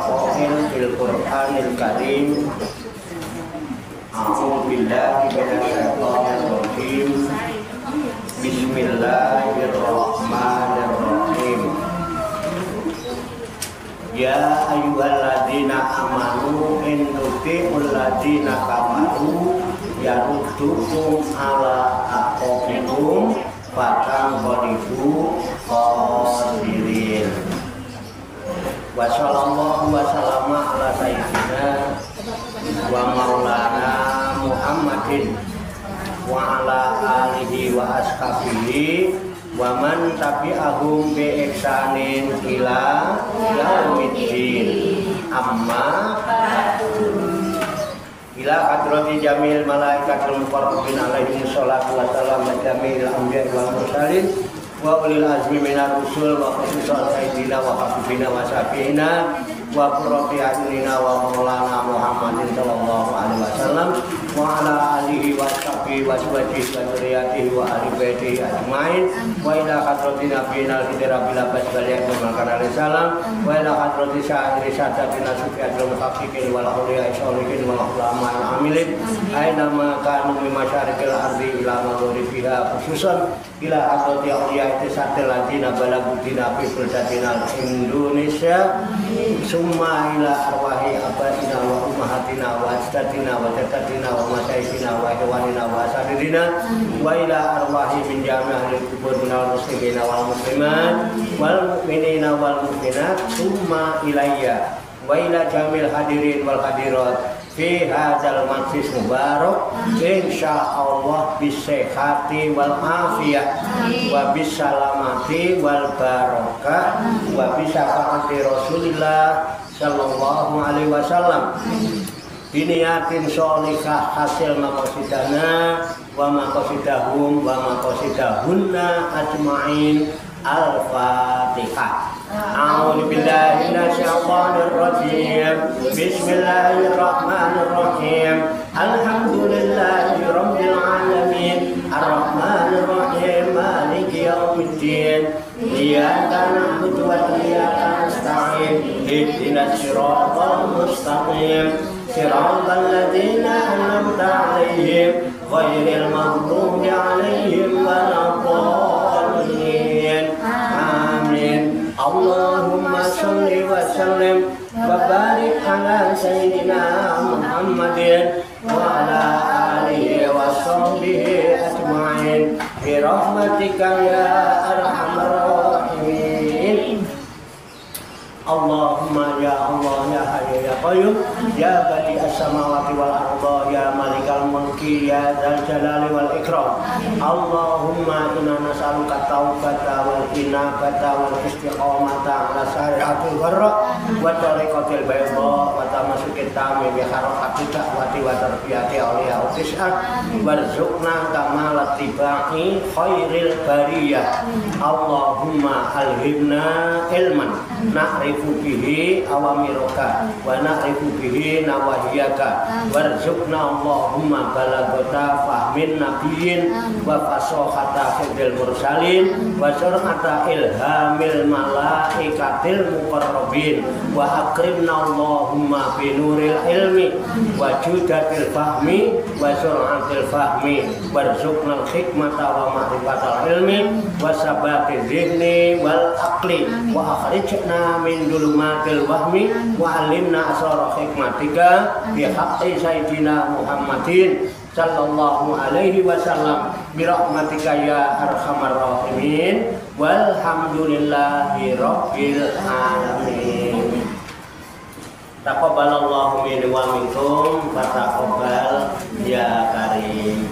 waqa'il fil Qur'anil Karim. A'udzu billahi minasyaitonir rajim. Bismillahirrahmanirrahim. Ya ayyuhalladzina amanu in tuti'ul ladzina kafaru yaruddukum ala aqabikum fatanqalibu khasirin. Wa sallallahu wa sallama ala sayyidina wa maulana Muhammadin wa ala alihi wa ashabihi wa man tabi'ahum bi ihsanin ila yaumiddin. Amma ila hadrati jamil malaikatul muqarrabin alaihi sholatu wassalam jamil anbiya wal mursalin wa ulil azmi minar rusul wa khususan sayyidina wa habibina wa syafi'ina wa qurrati a'yunina wa maulana Muhammadin sallallahu alaihi wasallam wa ala alihi wa sahbihi wa azwajihi wa dzurriyyatihi wa ahli baitihi ajmain wa ila hadratin nabiyina al-hidra bila basbaliyah wa kana salam wa ila hadratin syahri sadatina sufiyatul muhaqqiqin wal awliya sholihin wal ulama al-amilin aina ma kanu min masyariqil ardi ila maghribiha khususan ila hadrati awliya tisatil ladina balagudina fi buldatina Indonesia summa ila arwahi abaina wa ummahatina wa ajdadina wa jaddatina wa masyayikhina wa ikhwanina wa asadidina wa ila arwahi min jami'il kubur minal muslimina wal muslimat wal mu'minina wal mu'minat summa ilayya wa ila jamil hadirin wal hadirat fi hadzal majlis mubarak insyaallah bisehati wal afiyah wa bisalamati wal barakah wa bisyafaati Rasulillah sallallahu alaihi wasallam biniyatin sholihah hasil maqasidana wa maqasidahum wa maqasidahunna ajma'in. Al-Fatihah. A'udzu billahi minasyaitonir rajim. Bismillahirrahmanirrahim. Alhamdulillahi rabbil alamin. Arrahmanir rahim. Maliki yaumiddin. Iyyaka na'budu wa iyyaka nasta'in. Ihdinas siratal mustaqim. Siratal ladzina an'amta 'alaihim ghairil maghdubi 'alaihim waladdallin. Amin. Allahumma sholli wa sallim wa barik ala sayyidina Muhammadin wa ala alihi wa sahbihi ajma'in bi rahmatika ya arhamar rahimin. Allahumma ya Allah ya Hayyu ya Qayyum ya Badi as-samawati wal arda ya Malikal mulki ya Dzal jalali wal ikram. Allahumma inna nas'aluka taubata wal inabata wal istiqamata ala syari'atil gharra wa tariqatil bayda wa tamasukit tami bi harakati da'wati wa tarbiyati awliya utis'at warzuqna kamalat tibai khairil bariyah. Allahumma alhimna ilman na'rifu bihi awamiroka wa na'rifu bihi nawahiyaka warzuqna Allahumma balagota fahmin nabiyyin wa fasohata fidil mursalin wa sur'ata ilhamil malaikatil muqarrabin wa akrimna Allahumma binuril ilmi wa judatil fahmi wa sur'atil fahmi warzuqna al-hikmata wa ma'rifatal ilmi wa sabati zihni wal aqli wa akhrijna min dulumatil wahmi wa alimna asrar hikmatika bi haqqi sayyidina Muhammadin sallallahu alaihi wasallam bi rahmatika ya arhamar rahimin walhamdulillahi rabbil alamin. Taqabbalallahu minni wa minkum wa taqabbal ya karim.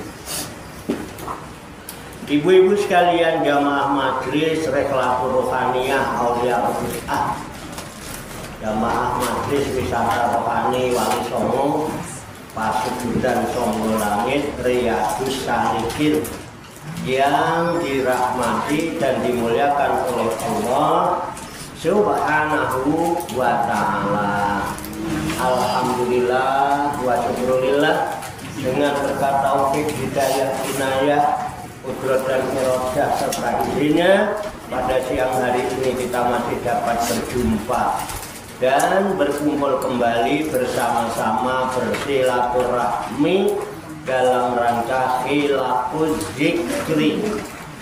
Ibu-ibu sekalian jamaah majlis Rekhlatul Rohaniyah Aulia Utis'ah, jamaah majlis wisata rohani Wali Songo Pasujudan Songo Langit Riyadus Salikin yang dirahmati dan dimuliakan oleh Allah Subhanahu wa ta'ala. Alhamdulillah wa syukurillah, dengan berkat taufik hidayah inayah kudrat dan irodah serta izinnya pada siang hari ini kita masih dapat berjumpa dan berkumpul kembali bersama-sama bersilaturahmi dalam rangka khilafuz zikri,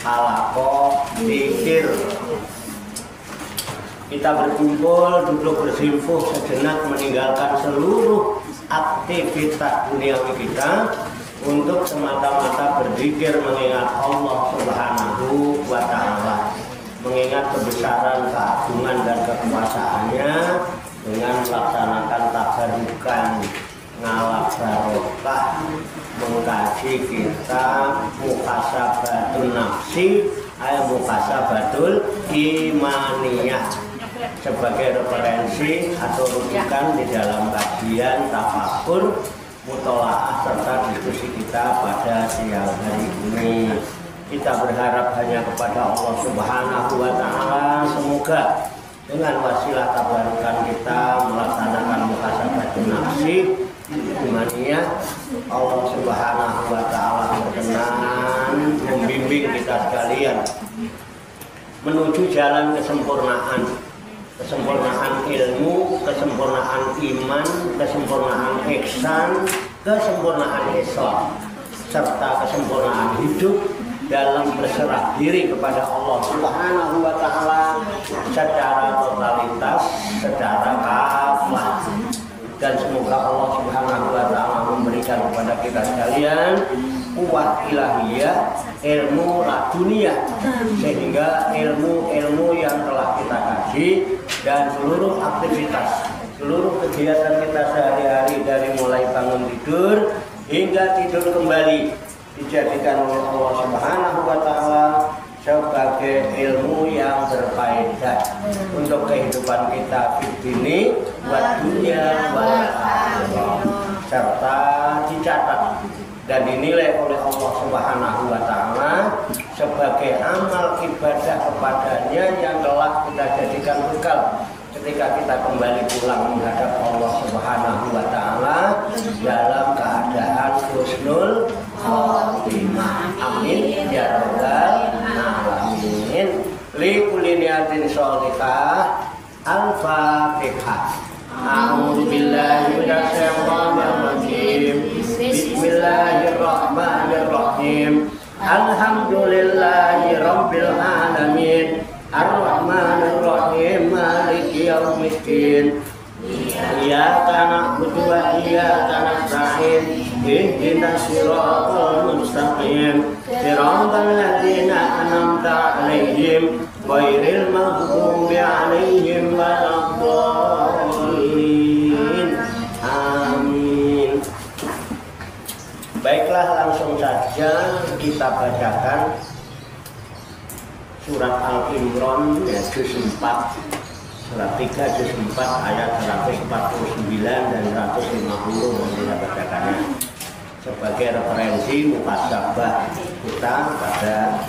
halaqah zikir. Kita berkumpul, duduk bersimpuh sejenak, meninggalkan seluruh aktivitas duniawi kita untuk semata-mata berzikir, mengingat Allah Subhanahu wa Ta'ala, mengingat kebesaran, keagungan dan kekuasaannya dengan melaksanakan tabarukan, ngalap barokah, mengkaji kitab Muhasabatun Nafsi, Muhasabatul Imaniyah sebagai referensi atau rujukan di dalam kajian, tafakur, mutolaah serta diskusi kita pada siang hari ini. Kita berharap hanya kepada Allah Subhanahu wa Ta'ala, semoga dengan wasilah tabarukan kita melaksanakan muhasabatun nafsi imaniyah, Allah Subhanahu wa Ta'ala berkenan membimbing kita sekalian menuju jalan kesempurnaan, kesempurnaan ilmu, kesempurnaan iman, kesempurnaan ihsan, kesempurnaan Islam, serta kesempurnaan hidup dalam berserah diri kepada Allah Subhanahu wa Ta'ala secara totalitas, secara kafah. Dan semoga Allah Subhanahu wa Ta'ala memberikan kepada kita sekalian kuat ilahiyah, ilmu laduniyah, sehingga ilmu-ilmu yang telah kita kaji dan seluruh aktivitas, seluruh kegiatan kita sehari-hari dari mulai bangun tidur hingga tidur kembali dijadikan oleh Allah Subhanahu wa Ta'ala sebagai ilmu yang berfaedah untuk kehidupan kita ini buat dunia buat akhirat, serta dicatat dan dinilai oleh Allah Subhanahu wa Ta'ala sebagai amal ibadah kepadanya yang telah kita jadikan bekal ketika kita kembali pulang menghadap Allah Subhanahu wa Ta'ala dalam keadaan husnul khotimah. Amin ya rabbal alamin. Li kulli niyatin sholihah. Al-Fatihah. A'udzu billahi minasy syaithanir rajim. Bismillahirrahmanirrahim. Alhamdulillahi rabbil alamin. Ar-Rahmanir Rahim, Maliki Yaumiddin. Iyyaka na'budu wa iyyaka nasta'in. Ihdinas siratal mustaqim. Siratal ladzina an'amta 'alaihim ghairil maghdubi 'alaihim waladdallin. Amin. Baiklah, langsung saja kita bacakan surat Al-Imran juz 4, surat 3 juz 4 ayat 149 dan 150 yang kita bacakannya sebagai referensi muhasabah kita pada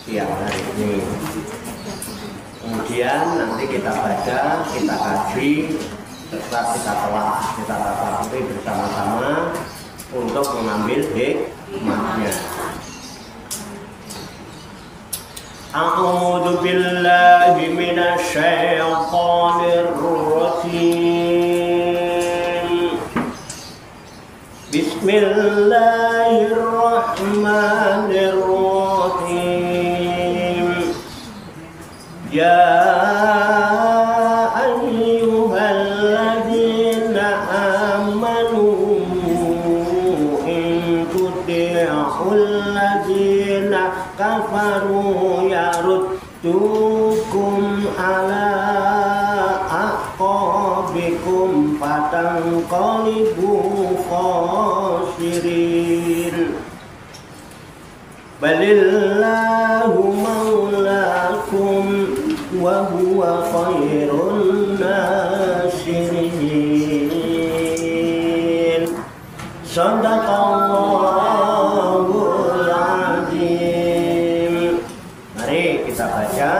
siang hari ini. Kemudian nanti kita baca, kita kaji, serta kita telah kita tafakuri bersama-sama untuk mengambil hikmahnya. A'udzu billahi minasy syaithanir rajim. Bismillahirrahmanirrahim. Ya ayyuhalladzina amanu in tuti'ul ladzina kafaru yaruddukum ala aqabikum fatanqalibu khasirin. Balillahu maulakum wa huwa khairun nasirin. Shadaqallahul azim. Mari kita baca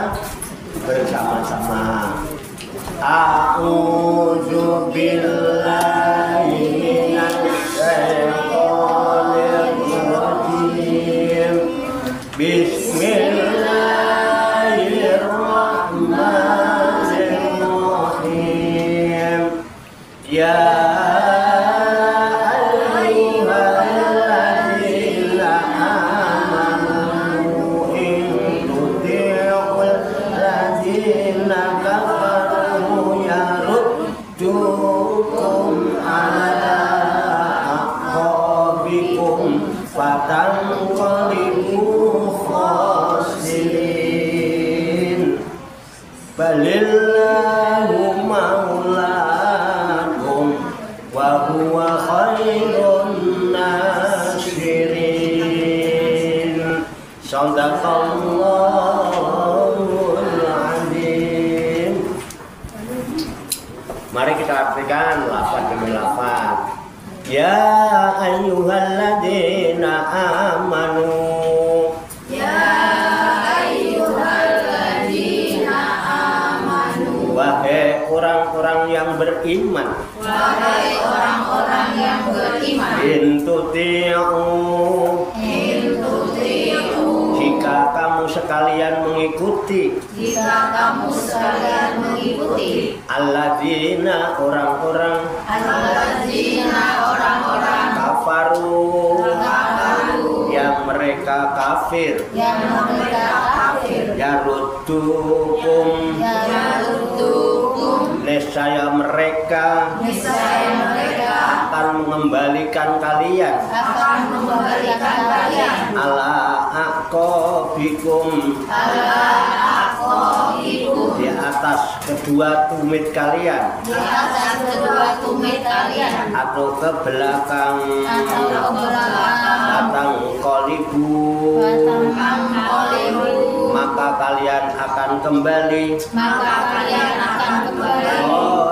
bersama-sama. A'udzu billahi minasy syaithanir rajim. Bismillahirrahmanirrahim. Ya ayyuhalladzina amanu in tuti'ul ladzina kafaru yaruddukum ala aqabikum fatanqalibu khasirin. Balillahu maulakum wa huwa khairun nasirin. Shadaqallahul azim. Mari kita artikan lafaz demi lafaz. Ya ayyuhalladzina amanu. Wahai orang-orang yang beriman. Wahai orang-orang yang beriman. Intuti'u. Jika kamu sekalian mengikuti. Jika kamu sekalian mengikuti. Alladzina orang-orang. Alladzina orang-orang. Kafaru. Yang mereka kafir. Yang mereka kafir. Yaruddukum. Nescaya mereka akan mengembalikan kalian ala aqabikum, di atas kedua tumit kalian, atau ke belakang, batang kolibu, maka kalian akan kembali.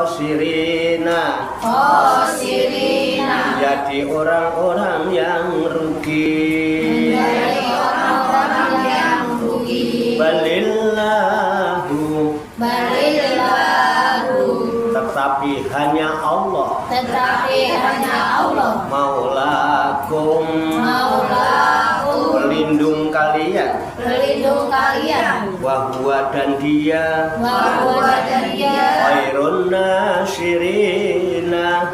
Khosirina, jadi orang-orang yang rugi. Balillahu, tetapi hanya Allah. Maulakum, pelindung kalian. Wahwa dan dia. Khairun nasirina,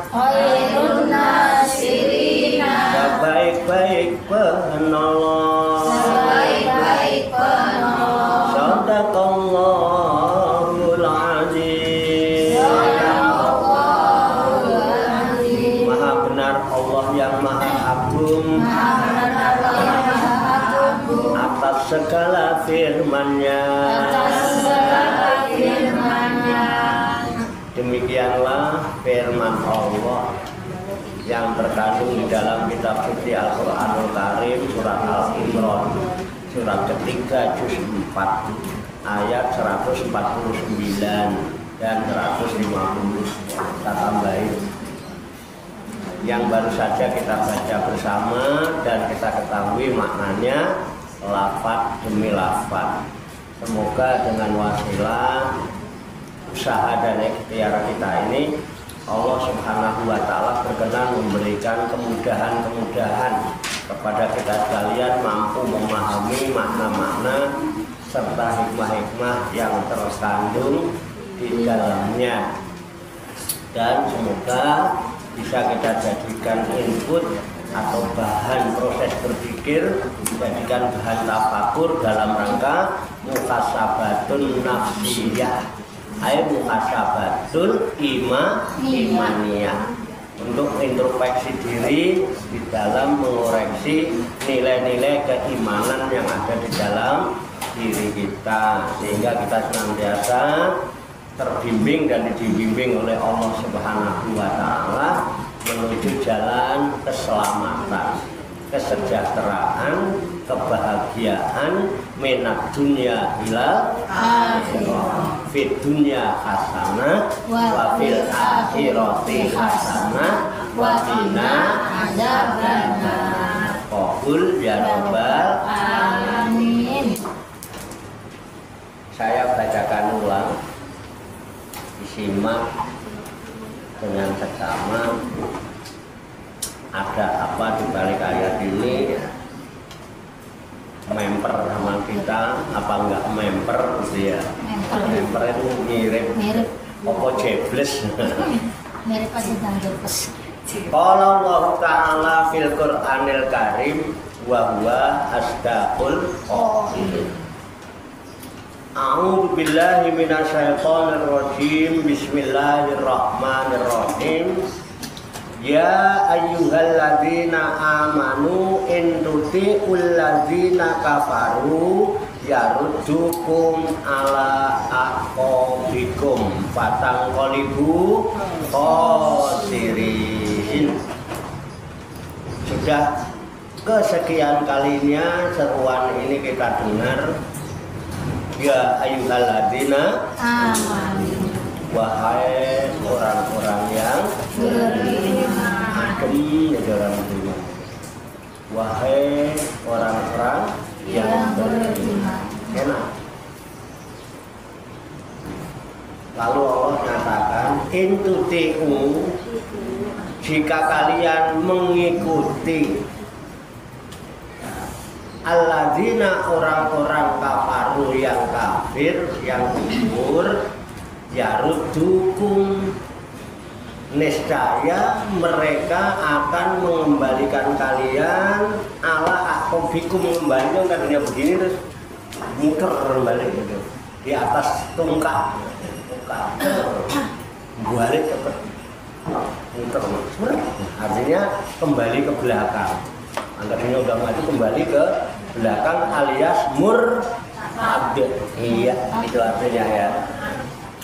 sebaik-baik penolong. Shadaqallahul azim. Maha benar Allah yang maha agung atas segala firman-Nya. Demikianlah firman Allah yang terkandung di dalam kitab suci Al-Qur'anul Karim, surat Al-Imran, surat ketiga juz 4 ayat 149 dan 150. Kita tambahin yang baru saja kita baca bersama dan kita ketahui maknanya lafaz demi lafaz. Semoga dengan wasilah usaha dan ikhtiar kita ini Allah Subhanahu wa Ta'ala berkenan memberikan kemudahan-kemudahan kepada kita sekalian, mampu memahami makna-makna serta hikmah-hikmah yang terkandung di dalamnya, dan semoga bisa kita jadikan input atau bahan proses berpikir, jadikan bahan tafakur dalam rangka mukasabatun nafsiyah, mukasabatul imaniyah, untuk introspeksi diri di dalam mengoreksi nilai-nilai keimanan yang ada di dalam diri kita, sehingga kita senantiasa terbimbing dan dibimbing oleh Allah Subhanahu wa Ta'ala menuju jalan keselamatan, kesejahteraan, kebahagiaan, minat dunia ila akhirah, fit dunia hasanah wa fil akhirati hasanah wa qina adzabannar. Qabul ya rabbal alamin. Saya bacakan ulang, disimak dengan seksama. Ada apa di balik ayat ini? Memper sama kita apa enggak memper gitu ya? Memper itu mirip apa jebles. Mirip aja jangan pas. Qala Allah Ta'ala fil Qur'anil Karim wa huwa asdaqul qail. A'udzu billahi minasyaitonir rajim. Bismillahirrahmanirrahim. Ya ayyuhalladzina amanu in tuti'ul ladzina kafaru yaruddukum ala aqabikum fatanqalibu khasirin. Sudah kesekian kalinya seruan ini kita dengar. Ya ayyuhalladzina Amin. wahai orang-orang yang adem, ya orang beriman. Wahai orang-orang yang beriman. Enak. Lalu Allah nyatakan, intuti'u, jika kalian mengikuti alladzina, orang-orang kafaru yang kafir, yang kufur, yaruddukum, niscaya mereka akan mengembalikan kalian ala aqabikum, mengembalikan tadinya begini terus muter balik gitu di atas tungkak balik cepet muter, artinya kembali ke belakang. Tadinya udah maju kembali ke belakang alias murtad. Iya, itu artinya ya.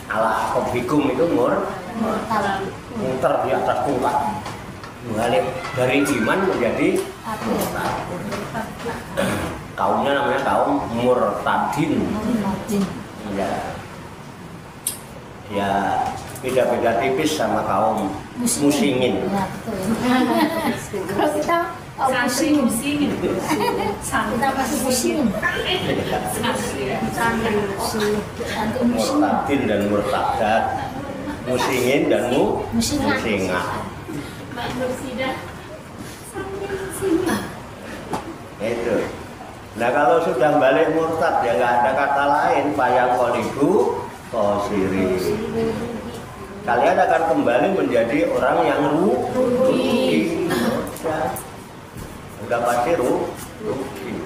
Ala aqabikum itu muter di atas tungkak, balik dari iman menjadi murtad. Kaumnya namanya kaum murtadin. Ya beda-beda tipis sama kaum musingin. Kalau kita pusingin. Kita pasti pusingin. Murtadin dan murtadat, musingin dan musingat. Itu. Nah kalau sudah balik murtad ya nggak ada kata lain, bayang qalibu khasirin. Kalian akan kembali menjadi orang yang rugi. Udah pasti rugi.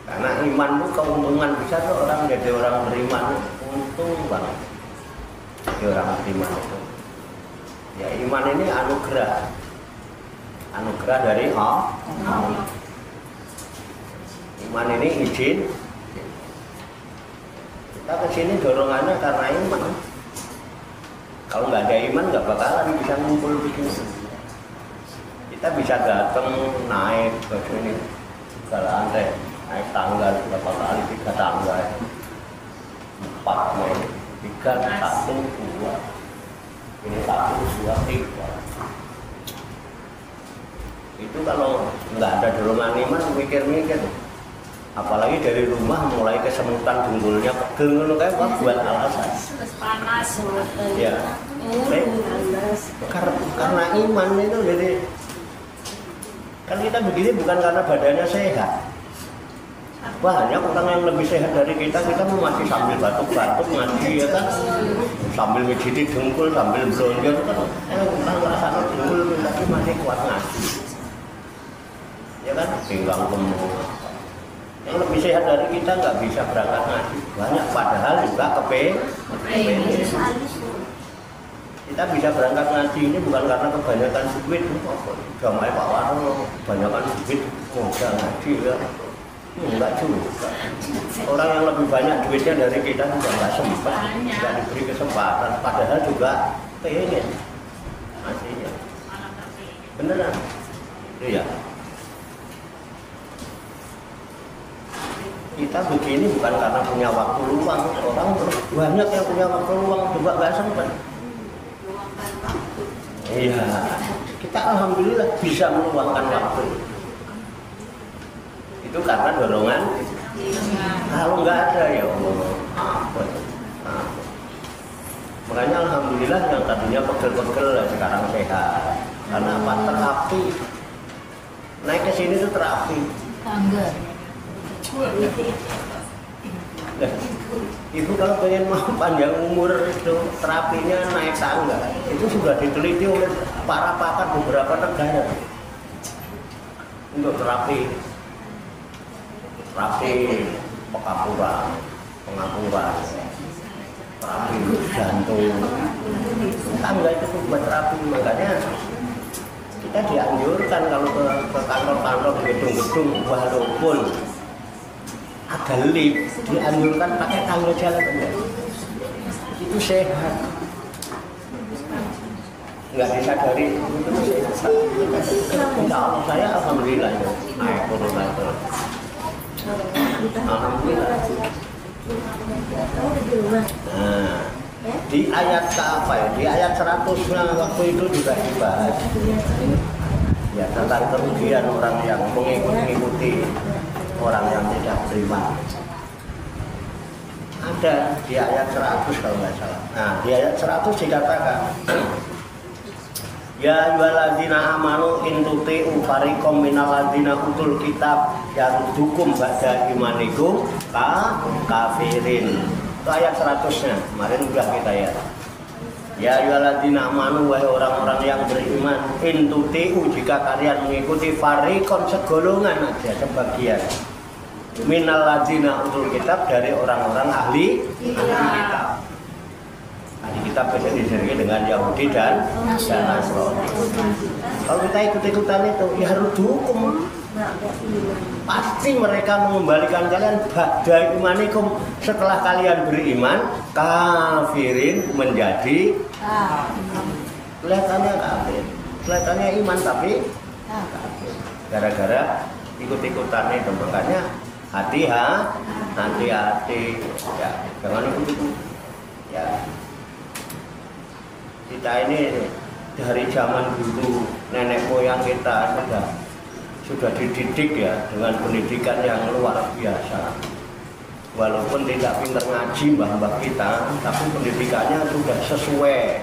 Karena iman itu keuntungan besar tuh, orang jadi orang beriman untung banget. Jadi orang beriman itu. Ya iman ini anugerah dari Allah. Iman ini izin. Kita kesini dorongannya karena iman. Kalau nggak ada iman nggak bakalan bisa ngumpul begini. Kita bisa datang naik ke sini ke lantai, naik tangga berapa kali, 3 tangga, 4 naik, 3, 1, 2, ini 1, 2, 3. Itu kalau nggak ada dorongan iman mikir-mikir. Apalagi dari rumah mulai kesemutan dengkulnya pegel kayak buat alasan. Panas. Ya. Karena iman itu jadi kan kita begini bukan karena badannya sehat. Banyak orang yang lebih sehat dari kita masih sambil batuk-batuk ngaji ya kan, sambil ngejiti dengkul, sambil belanja kan, orang merasa dengkul tapi masih kuat ngaji. Ya kan, pinggang gemuk. Yang lebih sehat dari kita nggak bisa berangkat ngaji. Banyak padahal juga kepengen. Kita bisa berangkat ngaji ini bukan karena kebanyakan duit. Jamai Pak Warno kebanyakan duit modal ngaji ya. Enggak juga. Orang yang lebih banyak duitnya dari kita juga nggak sempat, nggak diberi kesempatan. Padahal juga pengen ngajinya. Beneran? Itu ya. Kita begini bukan karena punya waktu luang. Orang banyak yang punya waktu luang juga nggak sempat. Iya, kita alhamdulillah bisa meluangkan waktu. Itu karena dorongan. Kalau nggak ada ya Allah, apa? Makanya alhamdulillah yang tadinya pegel-pegel sekarang sehat. Karena apa? Terapi. Naik ke sini tuh terapi. Tangga. Ibu kalau pengen mau panjang umur itu terapinya naik tangga. Itu sudah diteliti oleh para pakar beberapa negara untuk terapi pengapuran, terapi jantung. Tangga itu buat terapi, makanya kita dianjurkan kalau ke kantor-kantor gedung-gedung walaupun ada lift, dianjurkan pakai tangga jalan enggak. Itu sehat. Nggak disadari itu sehat. Insya Allah saya alhamdulillah ya. Naik corona itu. Alhamdulillah. Nah, di ayat apa ya? Di ayat 100-nya waktu itu juga dibahas. Ya, tentang kerugian orang yang mengikuti orang yang tidak beriman. Ada di ayat 100 kalau nggak salah. Nah, di ayat 100 dikatakan, ya ayyuhalladzina amanu in tuti'u fariqam minal ladzina utul kitab yaruddukum ba'da imanikum kafirin. Itu ayat 100-nya. Kemarin udah kita ya. Ya ayyuhalladzina amanu, wahai orang-orang yang beriman, in tuti'u, jika kalian mengikuti fariqon, segolongan aja, sebagian, minal ladzina utul kitab, dari orang-orang ahli kitab. Ahli kitab bisa disebut dengan Yahudi dan Nasrani. Kalau kita ikut-ikutan itu, ya harus dihukum. Pasti mereka mengembalikan kalian ba'da imanikum, setelah kalian beriman, kafirin, menjadi kelihatannya kafir, kelihatannya iman tapi kafir. Gara-gara ikut-ikutan itu, makanya hati-hati ya, jangan ikut-ikut ya. Kita ini dari zaman dulu nenek moyang kita sudah dididik ya dengan pendidikan yang luar biasa. Walaupun tidak pintar ngaji mbah-mbah kita, tapi pendidikannya sudah sesuai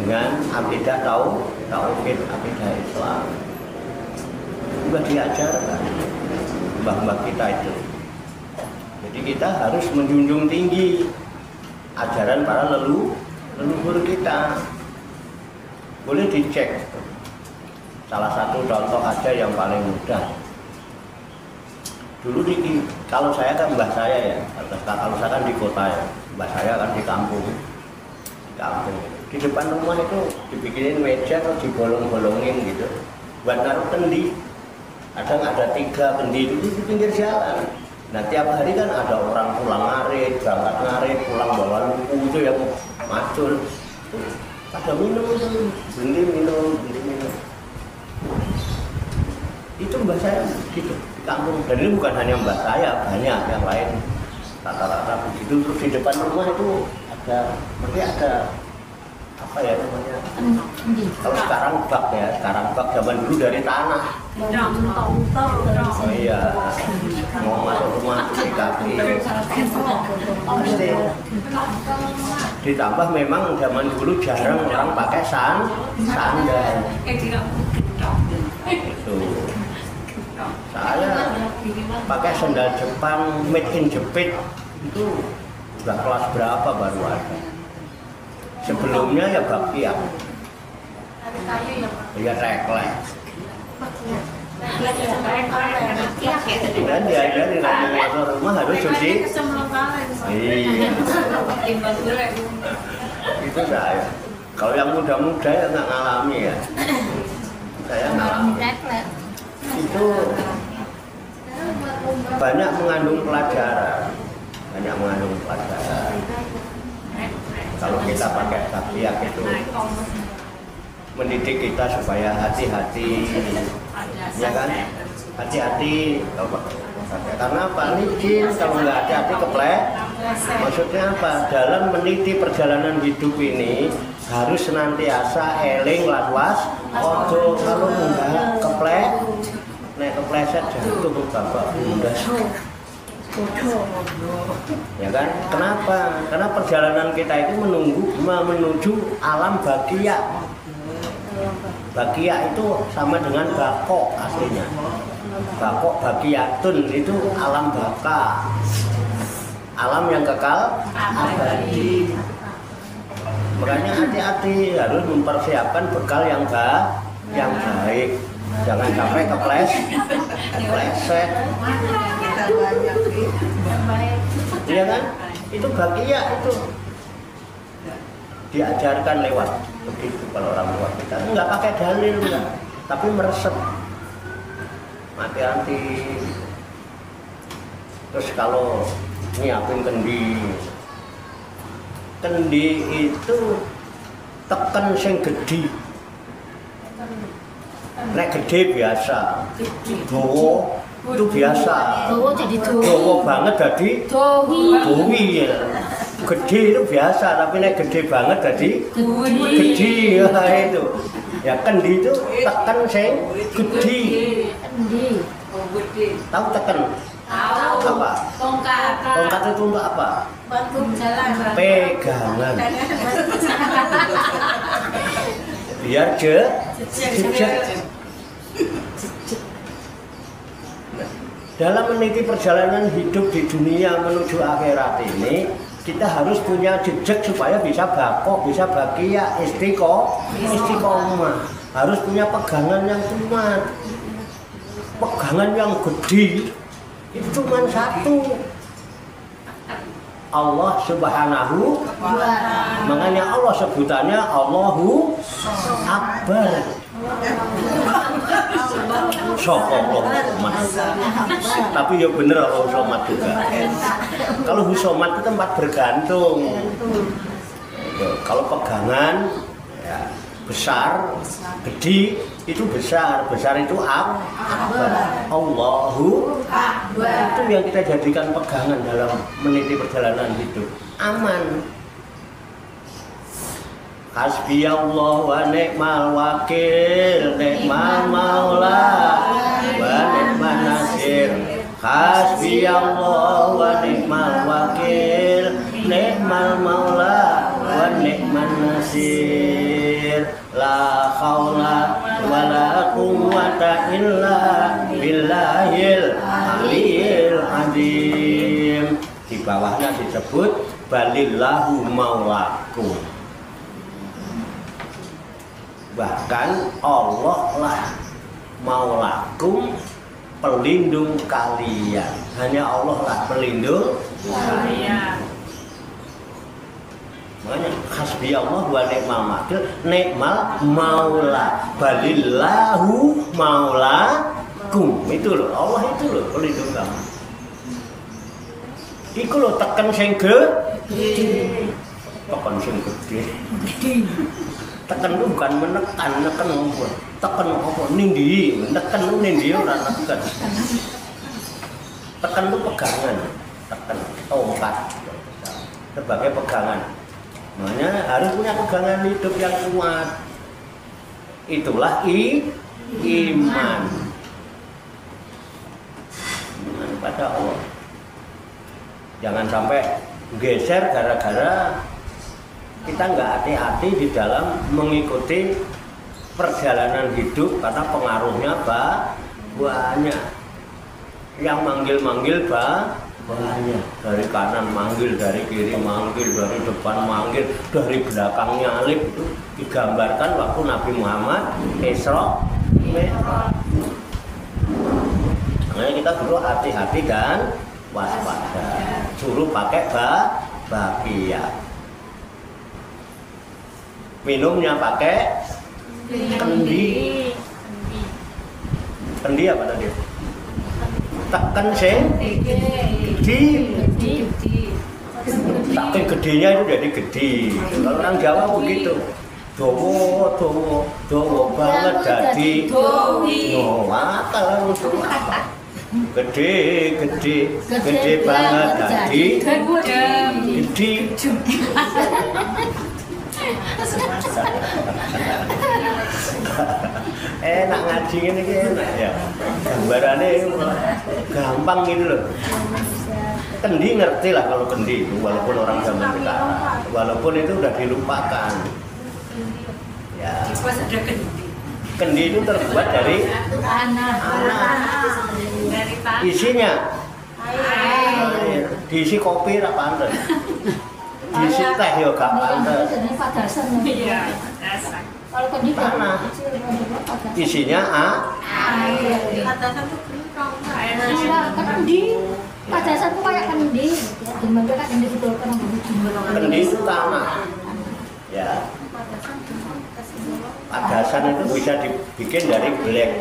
dengan akidah tauhid, akidah Islam. Sudah diajarkan mbah-mbah kita itu. Jadi kita harus menjunjung tinggi ajaran para leluhur kita. Boleh dicek. Salah satu contoh aja yang paling mudah. Dulu kalau saya kan mbah saya ya, kalau saya kan di kota ya, mbah saya kan di kampung. Di depan rumah itu dibikinin meja atau dibolong-bolongin gitu, buat naruh kendi. Kadang ada 3 kendi itu di pinggir jalan. Nah tiap hari kan ada orang pulang ngarit, berangkat ngarit, pulang bawa lupu itu yang macul. Pada minum, berhenti minum. Itu mbah saya gitu di kampung. Dan ini bukan hanya mbah saya, banyak yang lain rata-rata begitu. Terus di depan rumah itu ada apa ya namanya? Kalau sekarang bak ya, zaman dulu dari tanah. Oh iya, mau masuk rumah di kaki. Pasti. Ditambah memang zaman dulu jarang orang pakai sandal. Itu. Saya pakai sandal Jepang made in Jepit itu udah kelas berapa baru ada. Sebelumnya ya bakpia. Ya teklek. Dan diajarin nanti masuk rumah harus cuci. Iya. Itu saya. Kalau yang muda-muda ya nggak ngalami ya. Saya ngalami. Itu banyak mengandung pelajaran. Kalau kita pakai tabiat itu mendidik kita supaya hati-hati, ya kan? Hati-hati karena apa? Licin, kalau nggak hati-hati keplek. Maksudnya apa? Dalam meniti perjalanan hidup ini harus senantiasa eling lan ojo, kalau nggak keplek, kepleset jatuh ke bapak bunda. Ya kan? Kenapa? Karena perjalanan kita itu menuju alam bakia. Bakia itu sama dengan bako aslinya. Bako bakiatun itu alam baka. alam yang kekal abadi. Makanya hati-hati, harus mempersiapkan bekal yang baik. Jangan sampai kepleset. Iya kan? Itu bakia itu diajarkan lewat begitu kalau orang tua kita nggak pakai dalil enggak, tapi meresep. Hati-hati. Terus kalau nyiapin kendi itu tekan sing gedhi. Nek gede biasa, dowo itu biasa. Dowo jadi Dowo banget jadi dowi ya. Gede itu biasa, tapi nek gede banget jadi gede ya itu. Ya kendi itu tekan sing gede. Tahu tekan? Apa? Tongkat itu untuk apa? Bantu jalan. Pegangan. Biar jejak. Dalam meniti perjalanan hidup di dunia menuju akhirat ini, kita harus punya jejak supaya bisa bako, bisa bakia, istiqomah. Harus punya pegangan yang kuat. Pegangan yang gede itu cuma satu. Allah Subhanahu wa ta'ala. Makanya Allah sebutannya Allahu Akbar. Sokoh tapi ya bener Allah somat juga. Kalau husomat itu tempat bergantung. Kalau pegangan ya, besar, gede itu besar itu akbar. Allahu Akbar. Itu yang kita jadikan pegangan dalam meniti perjalanan hidup. Aman. Hasbiyallah wa ni'mal wakil, ni'mal maula wa ni'man nasir. Hasbiyallah wa ni'mal wakil, ni'mal maula wa ni'man nasir. La haula wa la quwwata illa billahil aliyil azim. Di bawahnya disebut balillahu maulakum. Bahkan Allah lah maulakum, pelindung kalian. Hanya Allah lah pelindung kalian. Makanya hasbi Allah wa ni'mal wakil, ni'mal maula, balillahu maulakum. Itu loh, Allah itu loh pelindung kamu. Iku loh tekan sing gede. Tekan sing gede. Tekan itu bukan menekan, neken apa? Tekan apa? Nindi, neken itu nindi orang neken. Tekan itu pegangan, tekan tongkat sebagai pegangan. Makanya harus punya pegangan hidup yang kuat. Itulah iman pada Allah. Jangan sampai geser gara-gara kita nggak hati-hati di dalam mengikuti perjalanan hidup, karena pengaruhnya banyak. Yang manggil-manggil banyak. Dari kanan manggil, dari kiri manggil, dari depan manggil, dari belakang nyalip. Itu digambarkan waktu Nabi Muhammad Isra Mi'raj. Makanya kita perlu hati-hati dan waspada. Suruh pakai bakia. Minumnya pakai kendi. Kendi apa tadi? Tekan sing gede. Saking gedenya itu jadi gede. Kalau orang Jawa begitu. Dowo banget jadi kalau itu apa? Gede banget jadi gede. Enak ngaji ini enak ya. Gambarannya gampang gitu loh. Kendi ngerti lah kalau kendi itu, walaupun orang zaman sekarang, walaupun itu udah dilupakan. Ya. Kendi itu terbuat dari anak. Isinya air. Diisi kopi ra pantes. Diisi teh yo gak pantes. Ini padasan. Iya, padasan. Kalau kendi Tanah. Isinya air. Padasan tuh gentong, air. Kendi. Padasan tuh kayak kendi. Gimana kan kendi betul kan kendi itu tanah. Ya. Padasan itu bisa dibikin dari black.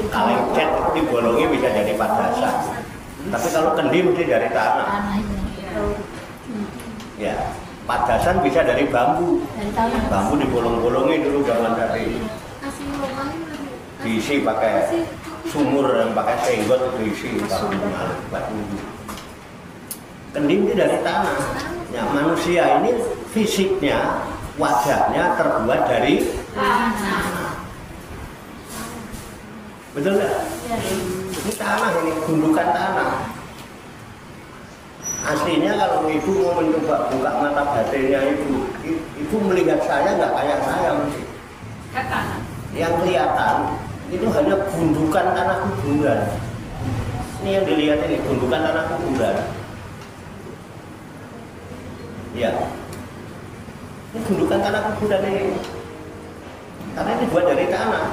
Kaleng cat itu dibolongi bisa jadi padasan. Tapi kalau kendi mesti dari tanah. Ya, padasan bisa dari bambu. Bambu dibolong-bolongi dulu zaman tadi. Diisi pakai sumur yang pakai senggot diisi batu. Kendi itu dari tanah. Ya, manusia ini fisiknya, wajahnya terbuat dari tanah. Betul nggak? Ini tanah, ini gundukan tanah. Aslinya kalau ibu mau mencoba buka mata batinnya ibu melihat saya nggak kayak saya mesti. Yang kelihatan itu hanya gundukan tanah kuburan. Ini yang dilihat ini gundukan tanah kuburan. Ya, ini gundukan tanah kuburan ini. Karena ini buat dari tanah.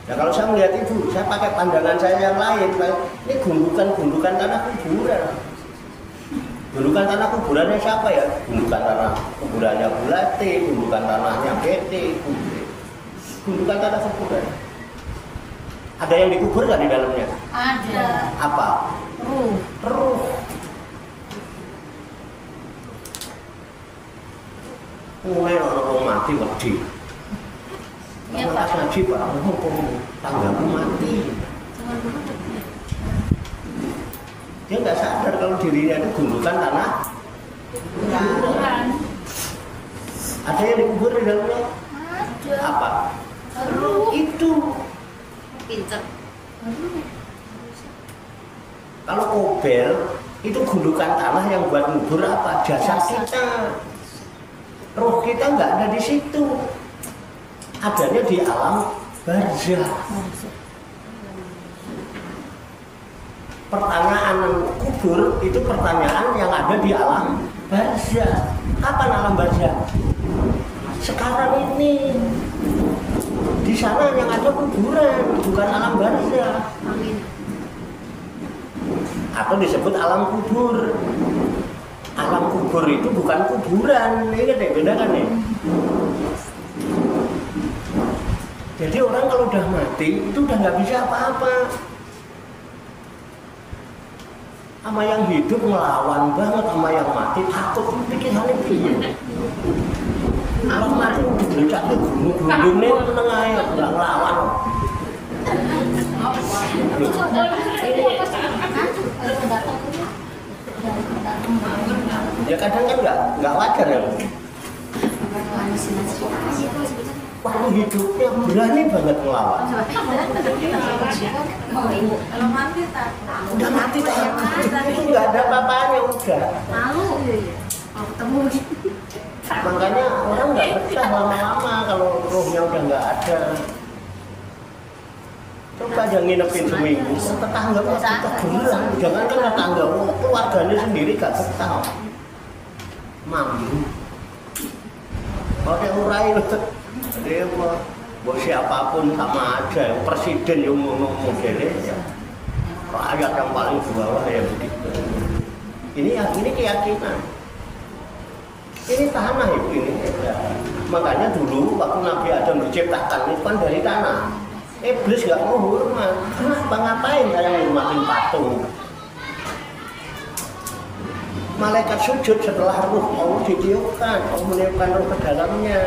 Nah kalau saya melihat itu, saya pakai pandangan saya yang lain. Ini gundukan tanah kuburan. Gundukan tanah kuburannya siapa ya? Gundukan tanah kuburannya Bulate, gundukan tanahnya Bete, gundukan tanah kuburan. Ada yang dikubur nggak di dalamnya? Ada. Apa? Ruh. Mulai orang mati wedi. Iya, Pak. Ngaji Pak, tanggamu mati. Dia nggak sadar kalau dirinya itu gundukan tanah. Ada yang dikubur di dalamnya? Ada. Apa? Ruh. Itu. Pinter. Kalau kobel itu gundukan tanah yang buat ngubur apa? Jasad kita. Roh kita nggak ada di situ. Adanya di alam barzah. Pertanyaan kubur itu pertanyaan yang ada di alam barzah. Kapan alam barzah? Sekarang ini. Di sana yang ada kuburan, bukan alam barzah. Atau disebut alam kubur. Alam kubur itu bukan kuburan, ini kan beda kan ya? Jadi orang kalau udah mati itu udah nggak bisa apa-apa. Sama yang hidup melawan banget, sama yang mati takut pikirannya piye. Kalau mati dicak gunung-gunungnya meneng aja, nggak ngelawan. Ya kadang kan nggak wajar ya. Waktu hidupnya berani banget melawan. Kalau mati tak. Udah mati tak? Itu nggak ada apa-apanya udah. Malu. Kalau ketemu. Makanya orang nggak betah lama-lama kalau rohnya udah nggak ada. Coba aja nginepin seminggu, tetangga kita geram. Jangan kan tetangga, keluarganya sendiri gak betah. Mampu. Kalau dia urai dia mau siapapun sama aja, presiden yang ngomong modelnya ya. Rakyat yang paling bawah ya begitu. Ini keyakinan. Ini tanah ibu ini. Ya. Makanya dulu waktu Nabi Adam diciptakan itu kan dari tanah. Iblis nggak mau hormat. Kenapa ngapain saya menghormatin patung? Malaikat sujud setelah ruh Allah ditiupkan, Allah meniupkan ruh ke dalamnya.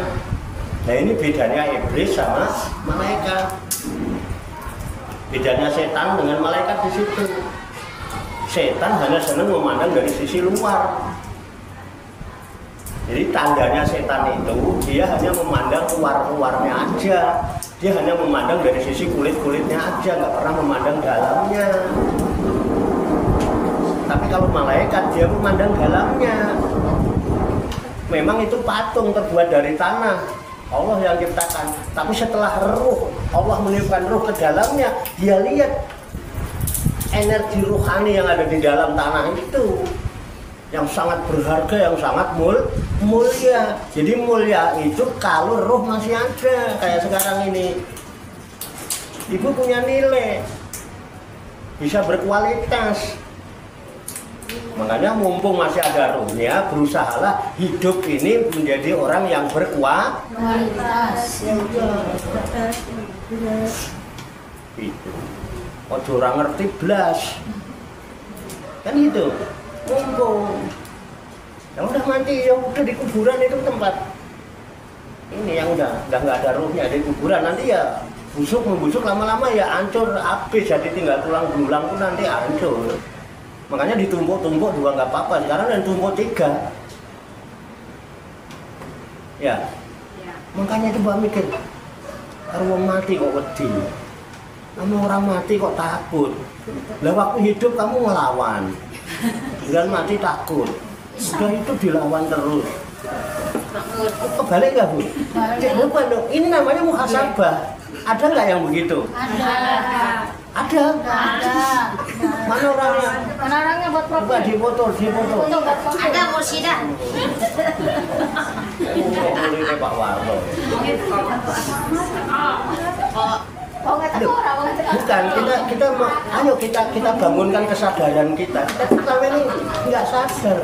Nah ini bedanya iblis sama malaikat. Bedanya setan dengan malaikat di situ. Setan hanya senang memandang dari sisi luar. Jadi tandanya setan itu dia hanya memandang luar-luarnya aja. Dia hanya memandang dari sisi kulit-kulitnya aja, nggak pernah memandang dalamnya. Tapi kalau malaikat dia memandang dalamnya. Memang itu patung terbuat dari tanah. Allah yang ciptakan. Tapi setelah ruh, Allah meniupkan ruh ke dalamnya, dia lihat energi rohani yang ada di dalam tanah itu yang sangat berharga, yang sangat mulia. Jadi mulia itu kalau roh masih ada, kayak sekarang ini. Ibu punya nilai, bisa berkualitas. Makanya mumpung masih ada rohnya, berusahalah hidup ini menjadi orang yang berkualitas. Itu. Ojo orang ngerti blas. Kan gitu. Mumpung. Yang udah mati, yang udah di kuburan itu tempat. Ini yang udah nggak ada rohnya di kuburan, nanti ya busuk membusuk, lama-lama ya hancur habis, jadi tinggal tulang belulang pun nanti hancur. Makanya ditumpuk-tumpuk dua nggak apa-apa, sekarang dan tumpuk 3. Ya. Makanya coba mikir, kalau mati kok wedi, kamu orang mati kok takut. Lah waktu hidup kamu ngelawan, dan mati takut. Sudah itu dilawan terus. Kebalik nggak Bu? Bukan dong. Ini namanya muhasabah. Ada nggak yang begitu? Ada. Ada. Ada. Mana orangnya? Mana orangnya buat Coba profil? dipoto. Ada mursidah. Ini Pak Warno. Oh nggak tahu orang, nggak tahu. Bukan, kita mau, ayo kita bangunkan kesadaran kita. Kita pertama ini nggak sadar.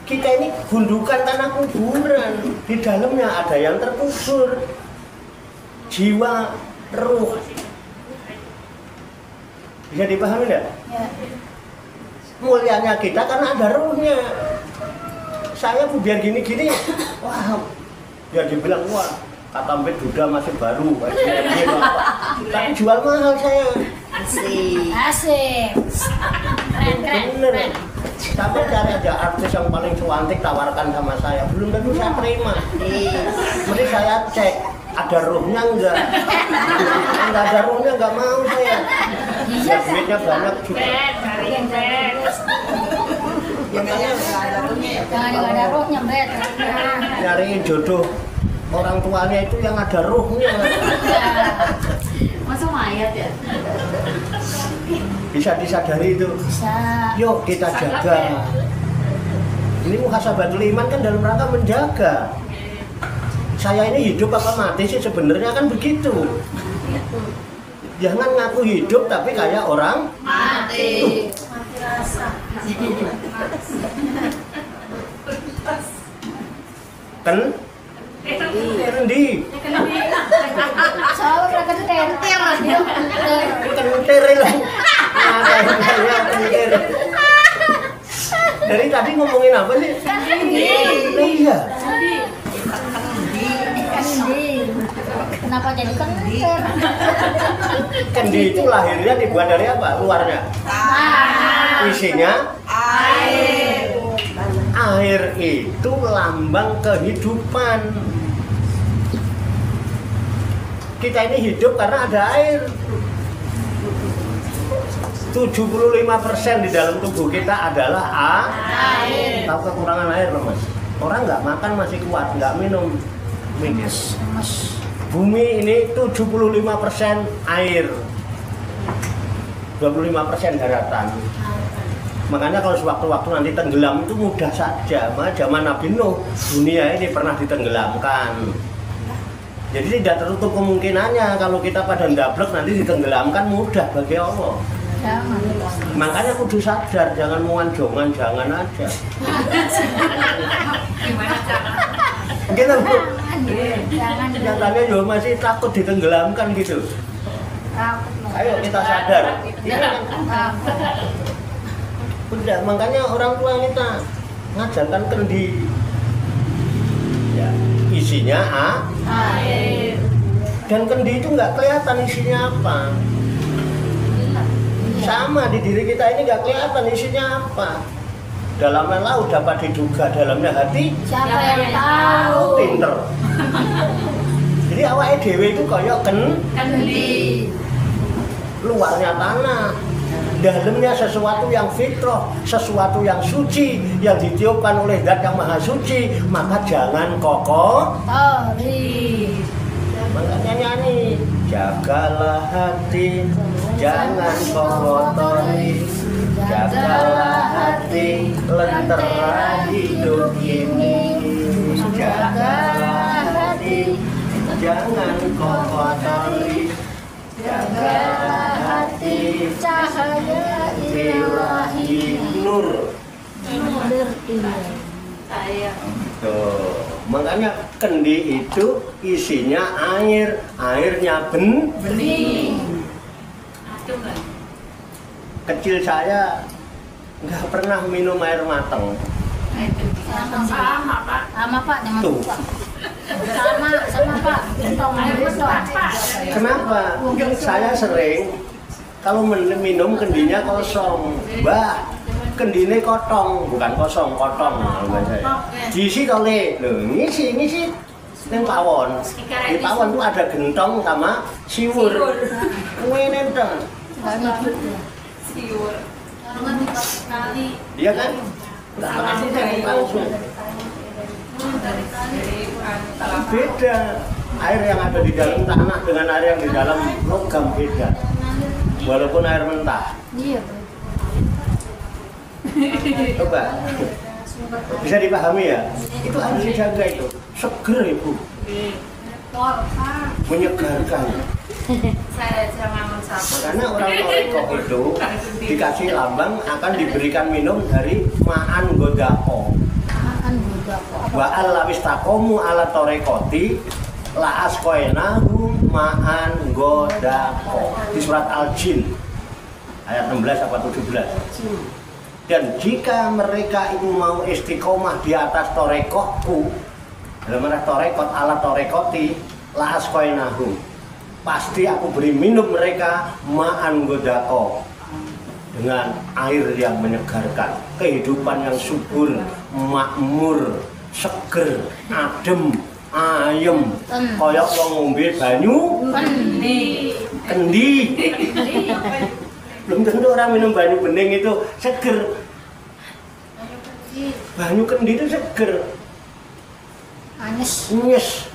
Kita ini gundukan tanah kuburan. Di dalamnya ada yang terkubur. Jiwa, ruh. Bisa dipahami nggak? Ya. Mulianya kita karena ada ruhnya. Saya biar gini-gini, wah, ya dibilang wah, kata Mbak Duda masih baru, tapi jual mahal saya. Asik. Keren. Bener. Tapi cari aja artis yang paling cuantik tawarkan sama saya, belum tentu saya terima. Mesti saya cek ada ruhnya enggak. Enggak ada ruhnya enggak mau saya. Ya, duitnya banyak juga. Makanya Jangan ada rohnya, Bet. nyariin jodoh orang tuanya itu yang ada ruhnya. Masa mayat ya? Bisa disadari itu. Bisa. Yuk kita jaga. Ini muhasabatul iman kan dalam rangka menjaga. Saya ini hidup apa mati sih sebenarnya kan begitu. Jangan ngaku hidup tapi kayak orang Mati. Mati rasa. kendi. Soalnya mereka tuh tentir. Kentir lah. Ada yang kentir. Dari tadi ngomongin apa sih? Kendi. Iya. Kendi. Kenapa jadi kentir? Kendi itu lahirnya dibuat dari apa? Luarnya? Isinya? Air. Air itu lambang kehidupan. Kita ini hidup karena ada air. 75% di dalam tubuh kita adalah air. Tahu kekurangan air loh Mas? Orang nggak makan masih kuat, nggak minum minus. Bumi ini 75% air, 25% daratan. Makanya kalau sewaktu-waktu nanti tenggelam itu mudah saja. Zaman Nabi Nuh, dunia ini pernah ditenggelamkan. Jadi tidak tertutup kemungkinannya kalau kita pada ndablek nanti ditenggelamkan mudah bagi Allah. Jangan. Makanya kudu sadar, jangan muan-jongan, jangan aja. Gimana cara? Gitu Bu. Jangan. Nyatanya juga masih takut ditenggelamkan gitu. Ayo kita sadar. Ini kan udah, makanya orang tua kita ngajarkan kendi. Ya, isinya Air. dan kendi itu nggak kelihatan isinya apa. Sama di diri kita ini nggak kelihatan isinya apa. Dalamnya laut dapat diduga, dalamnya hati Siapa yang tahu? pinter. Jadi awalnya dewe itu kayak Kendi. luarnya tanah, dalamnya sesuatu yang fitrah, sesuatu yang suci, yang ditiupkan oleh Zat yang Maha Suci. Maka jangan kokoh. Oh, Makanya nyanyi Jagalah hati, jangan kau kotori. Jagalah hati, lentera hidup ini. Jagalah hati, jangan kau kotori. Jagalah hati, cahaya ilahi. nur. Saya. Tuh, makanya kendi itu isinya air, airnya Bening. Aduh nggak? Kecil saya nggak pernah minum air mateng. Sama Pak. Sama Pak, jangan Tuh. lupa. Sama Pak. Gentong Air besar Pak. Kenapa? Saya sering kalau minum kendinya kosong, Mbah. Kendine kotong, bukan kosong, kotong. Diisi kali, loh, ngisi neng pawon. Di pawon tuh ada gentong sama siwur. Ngene dong. Siur. Sekali. Iya kan? Nggak langsung langsung. Beda. Air yang ada di dalam tanah dengan air yang di dalam logam beda. Walaupun air mentah. Iya. Coba. Bisa dipahami ya? Itu harus dijaga itu. Seger Ibu. Menyegarkan. Saya jangan sapu. Karena orang Toriko itu dikasih lambang akan diberikan minum dari ma'an godako. Makan juga kok. Wa'al lawis takomu ala Torikoti la askoenahum ma'an godako. Di surat Al-Jin ayat 16 apa 17. Dan jika mereka itu mau istiqomah di atas Torikoku, dalam mana Torikot ala Torikoti la askoenahum, pasti aku beri minum mereka ma'an godako, dengan air yang menyegarkan, kehidupan yang subur, makmur, seger, adem, ayem, koyok wong ngombe banyu kendi. Belum tentu orang minum banyu bening itu seger. Banyu kendi itu seger, Anis. nyes.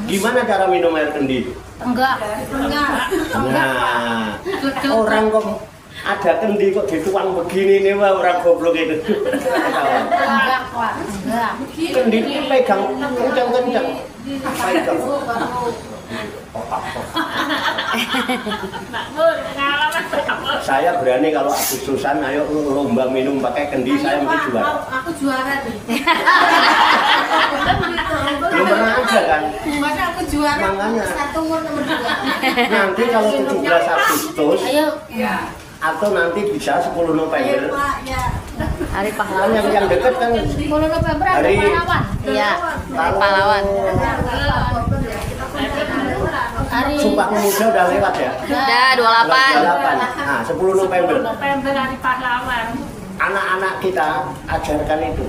Gimana cara minum air kendi? Enggak. Nah, orang kok ada kendi kok dituang begini nih, wah orang goblok itu. Enggak, Pak. Enggak. Kendi itu pegang kencang-kencang. Pegang. Saya berani kalau Agustusan, ayo lomba minum pakai kendi, saya mesti juara. Aku juara nih. Belum pernah ada kan? Masa aku juara? Makanya Satu nomor 2. nanti kalau 17 Agustus Ayo. Ya. atau nanti bisa 10 November. Pak, ya. Hari Kan pahlawan. yang dekat kan 10 November ada Hari- pahlawan. Iya, hari pahlawan. Hari Sumpah Pemuda udah lewat ya. Udah 28. 28. Nah, 10 November. November hari pahlawan. Anak-anak kita ajarkan itu.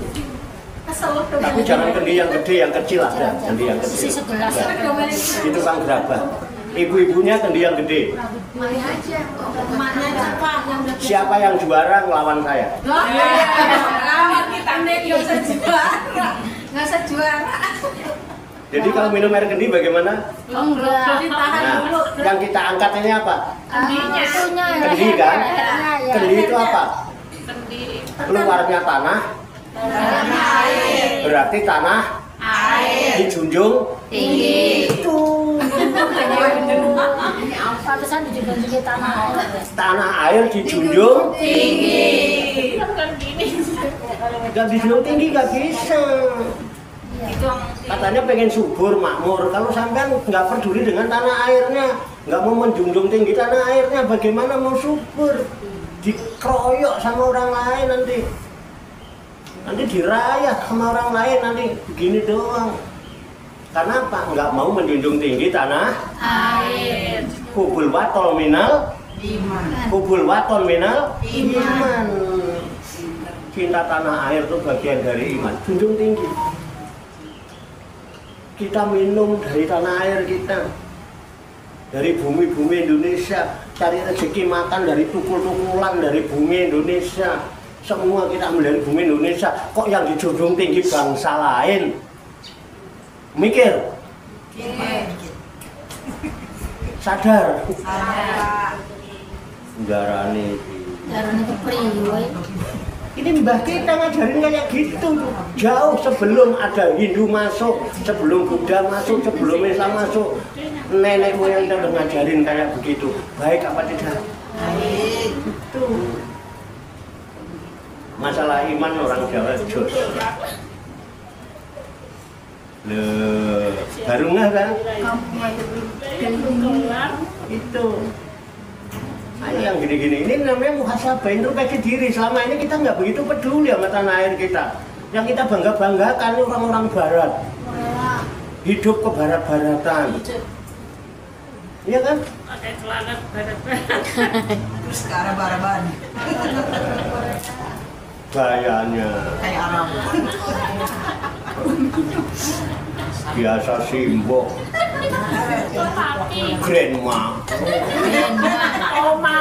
Kesel. Tapi jangan kendi yang gede, yang kecil aja. Kendi yang isi kecil. segelas. Itu kan gerabah. Ibu-ibunya kendi yang gede. Emaknya aja. Emaknya aja Pak yang udah. Siapa yang juara ngelawan saya? Lawan kita nih nggak usah juara. Nggak usah juara. Jadi kalau minum air kendi bagaimana? Enggak. Ditahan Nah, dulu. yang kita angkat ini apa? Kendinya. Itunya ya. Kendi kan? Lehernya ya. Kendi itu apa? Kendi. Keluarnya tanah, Air. berarti tanah Air. dijunjung Tinggi. itu. Pantesan dijunjung tanah air. Tanah air dijunjung, Tinggi. Kan gini. nggak dijunjung tinggi nggak bisa. Itu Katanya pengen subur, makmur. Kalau sampean nggak peduli dengan tanah airnya, nggak mau menjunjung tinggi tanah airnya, bagaimana mau subur? Dikeroyok sama orang lain nanti. Nanti dirayak sama orang lain nanti begini doang. Karena apa? Nggak mau menjunjung tinggi tanah. air. Hubul watol minal, Iman. hubul watol minal Iman. iman. Cinta tanah air itu bagian dari iman. Junjung tinggi. Kita minum dari tanah air kita, dari bumi-bumi Indonesia, cari rezeki makan dari tukul-tukulan dari bumi Indonesia. Semua kita ambil dari bumi Indonesia. Kok yang dijunjung tinggi bangsa lain? Mikir. sadar. Ada. Darane Darane kepriwe. ini mbah kita ngajarin kayak gitu tuh. Jauh sebelum ada Hindu masuk, sebelum Buddha masuk, sebelum Islam masuk, nenek moyang kita udah ngajarin kayak begitu. Baik apa tidak? Baik. Itu masalah iman orang Jawa jos. Loh, baru nggak kan? Itu. Ayo yang gini-gini, ini namanya muhasabah, introspeksi diri. Selama ini kita nggak begitu peduli sama tanah air kita. Yang kita bangga-banggakan orang-orang barat. Hidup ke barat-baratan. Iya kan? Pakai celana barat-barat. Terus ke arah baraban. Gayanya Kayak Arab. biasa simbok. Grandma. Oma.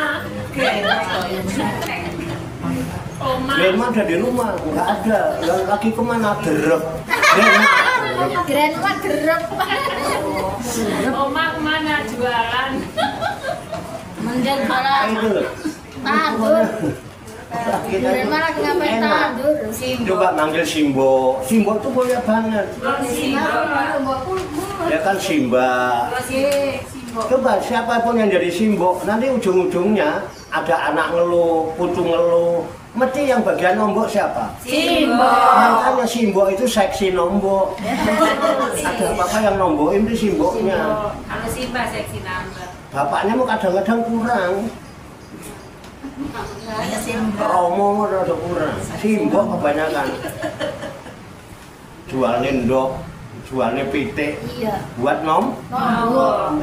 Oma. Grandma ada di rumah, nggak ada. Yang lagi kemana? Derep. Grandma gerep. Oma kemana jualan? Mendel Nah, jualan itu loh. tandur. Kita itu Grandma lagi ngapain enak. tandur? Coba manggil Simbo. Simbo tuh mulia banget. Ya kan Simba. Coba siapapun yang jadi Simbo, nanti ujung-ujungnya ada anak ngeluh, putu ngeluh. Mesti yang bagian nombok siapa? Simbo. Makanya Simbo itu seksi nombok. Ada apa-apa yang nombokin itu Simboknya. Kalau Simba seksi nambah. Bapaknya mau kadang-kadang kurang. Hanya Simba. Romo rada kurang. Simbok kebanyakan. Jualnya ndok, jualnya pitik. Iya. Buat nom? Nombor.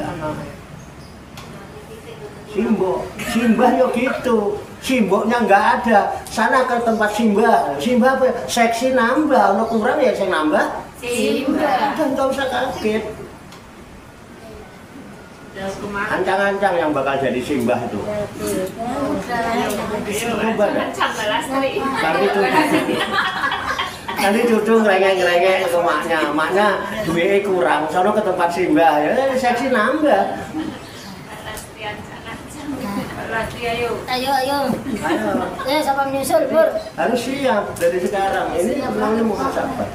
Simbah yo gitu. Simboknya nggak ada. Sana ke tempat Simbah. Simbah apa? Seksi nambah. Ono kurang ya sing nambah. Simba. Dan nggak usah kaget. Ancang-ancang yang bakal jadi Simbah itu. Coba dah. Nanti cucu ngerengek-ngerengek ke maknya. Maknya duitnya kurang. Sono ke tempat Simbah. Ya seksi nambah. Ayo, ayo. Ayo. Ya, siapa menyusul, Bur? Harus siap dari sekarang. Ini namanya muhasabah.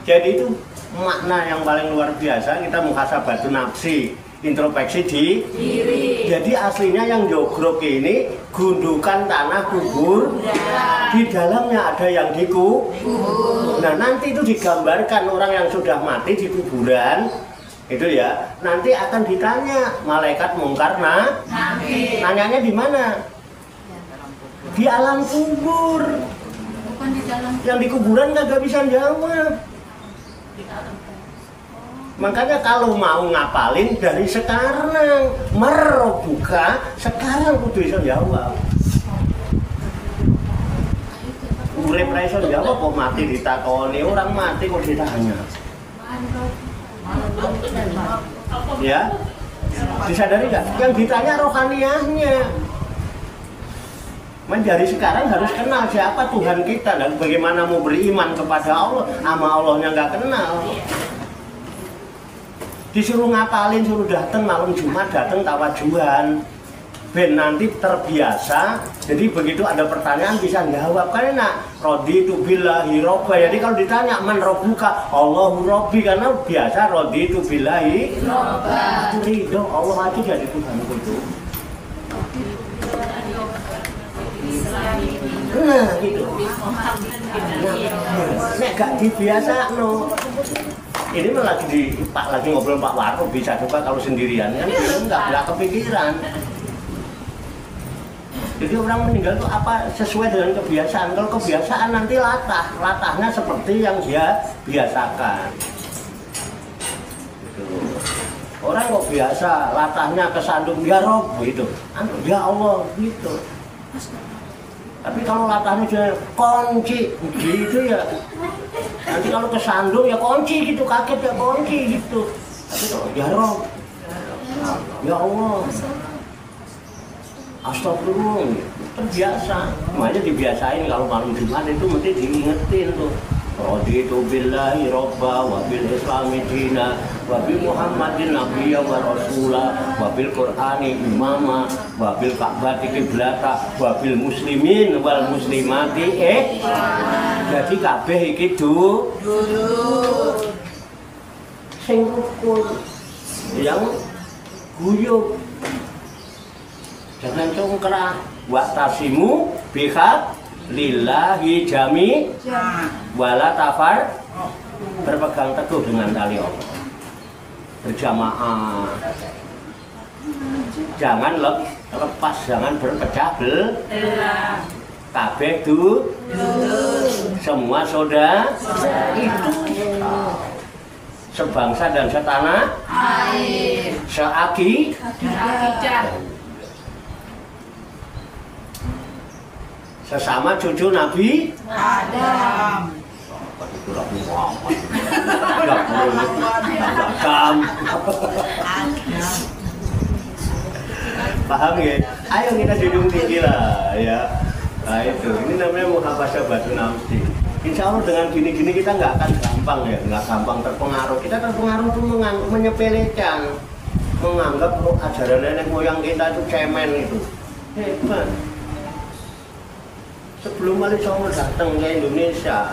Jadi itu makna yang paling luar biasa, kita muhasabah itu nafsi, introspeksi diri. Jadi aslinya yang jogrok ini gundukan tanah kubur. Di dalamnya ada yang dikubur. Nah, nanti itu digambarkan orang yang sudah mati di kuburan. Itu ya, nanti akan ditanya malaikat mungkar nanyanya di mana? Di alam kubur. Bukan di dalam. Yang di kuburan nggak bisa jawab. Makanya kalau mau ngapalin dari sekarang, merobuka sekarang kudu bisa jawab. Urip ra iso jawab kok mati ditakoni, orang mati kok ditanya. Ya, disadari nggak? Yang ditanya rohaniahnya. Dari sekarang harus kenal siapa Tuhan kita dan bagaimana mau beriman kepada Allah, sama Allahnya nggak kenal. Disuruh ngapalin, suruh datang malam Jumat, datang tawajuan. Ben nanti terbiasa, jadi begitu ada pertanyaan bisa jawab. Karena rodi itu billahi robba. Jadi kalau ditanya man robbuka, Allahu robbi, karena biasa rodi itu billahi robba. Itu ridho Allah aja jadi Tuhanku itu. Nah gitu. Nek gak dibiasa no. Ini malah lagi ngobrol Pak Warno, bisa coba kalau sendirian kan nggak kepikiran. Jadi orang meninggal itu apa sesuai dengan kebiasaan. Kalau kebiasaan nanti latahnya seperti yang dia biasakan. Gitu. Orang kok biasa latahnya kesandung ya Rob gitu, ya Allah gitu. Tapi kalau latahnya dia kunci gitu ya, nanti kalau kesandung ya kunci gitu, kaget ya kunci gitu. Tapi kalau ya Rob, ya Allah. Astagfirullah, terbiasa. Makanya dibiasain kalau malam Jumat itu mesti diingetin tuh. Raditu billahi robba wa bil islami dina wa bi muhammadin nabiyya wa rasula wa bil qur'ani imama wa bil ka'bati qiblata wa bil muslimin wal muslimati jadi kabeh iki dulu sing rukun yang guyub jangan congkrah wa tasimu bihaq lillahi jami wala tafar berpegang teguh dengan tali Allah berjamaah jangan lepas jangan berpecah belah kabeh du semua saudara itu sebangsa dan setanah air seaki sesama cucu Nabi Adam. Paham ya? Ayo kita junjung tinggi lah ya. Nah itu, ini namanya muhafazah batu nafsi. Insya Allah dengan gini-gini kita nggak akan gampang ya, nggak gampang terpengaruh. Kita terpengaruh tuh menyepelekan, menganggap ajaran nenek moyang kita itu cemen itu. Hebat. Sebelum Ali Songo datang ke Indonesia,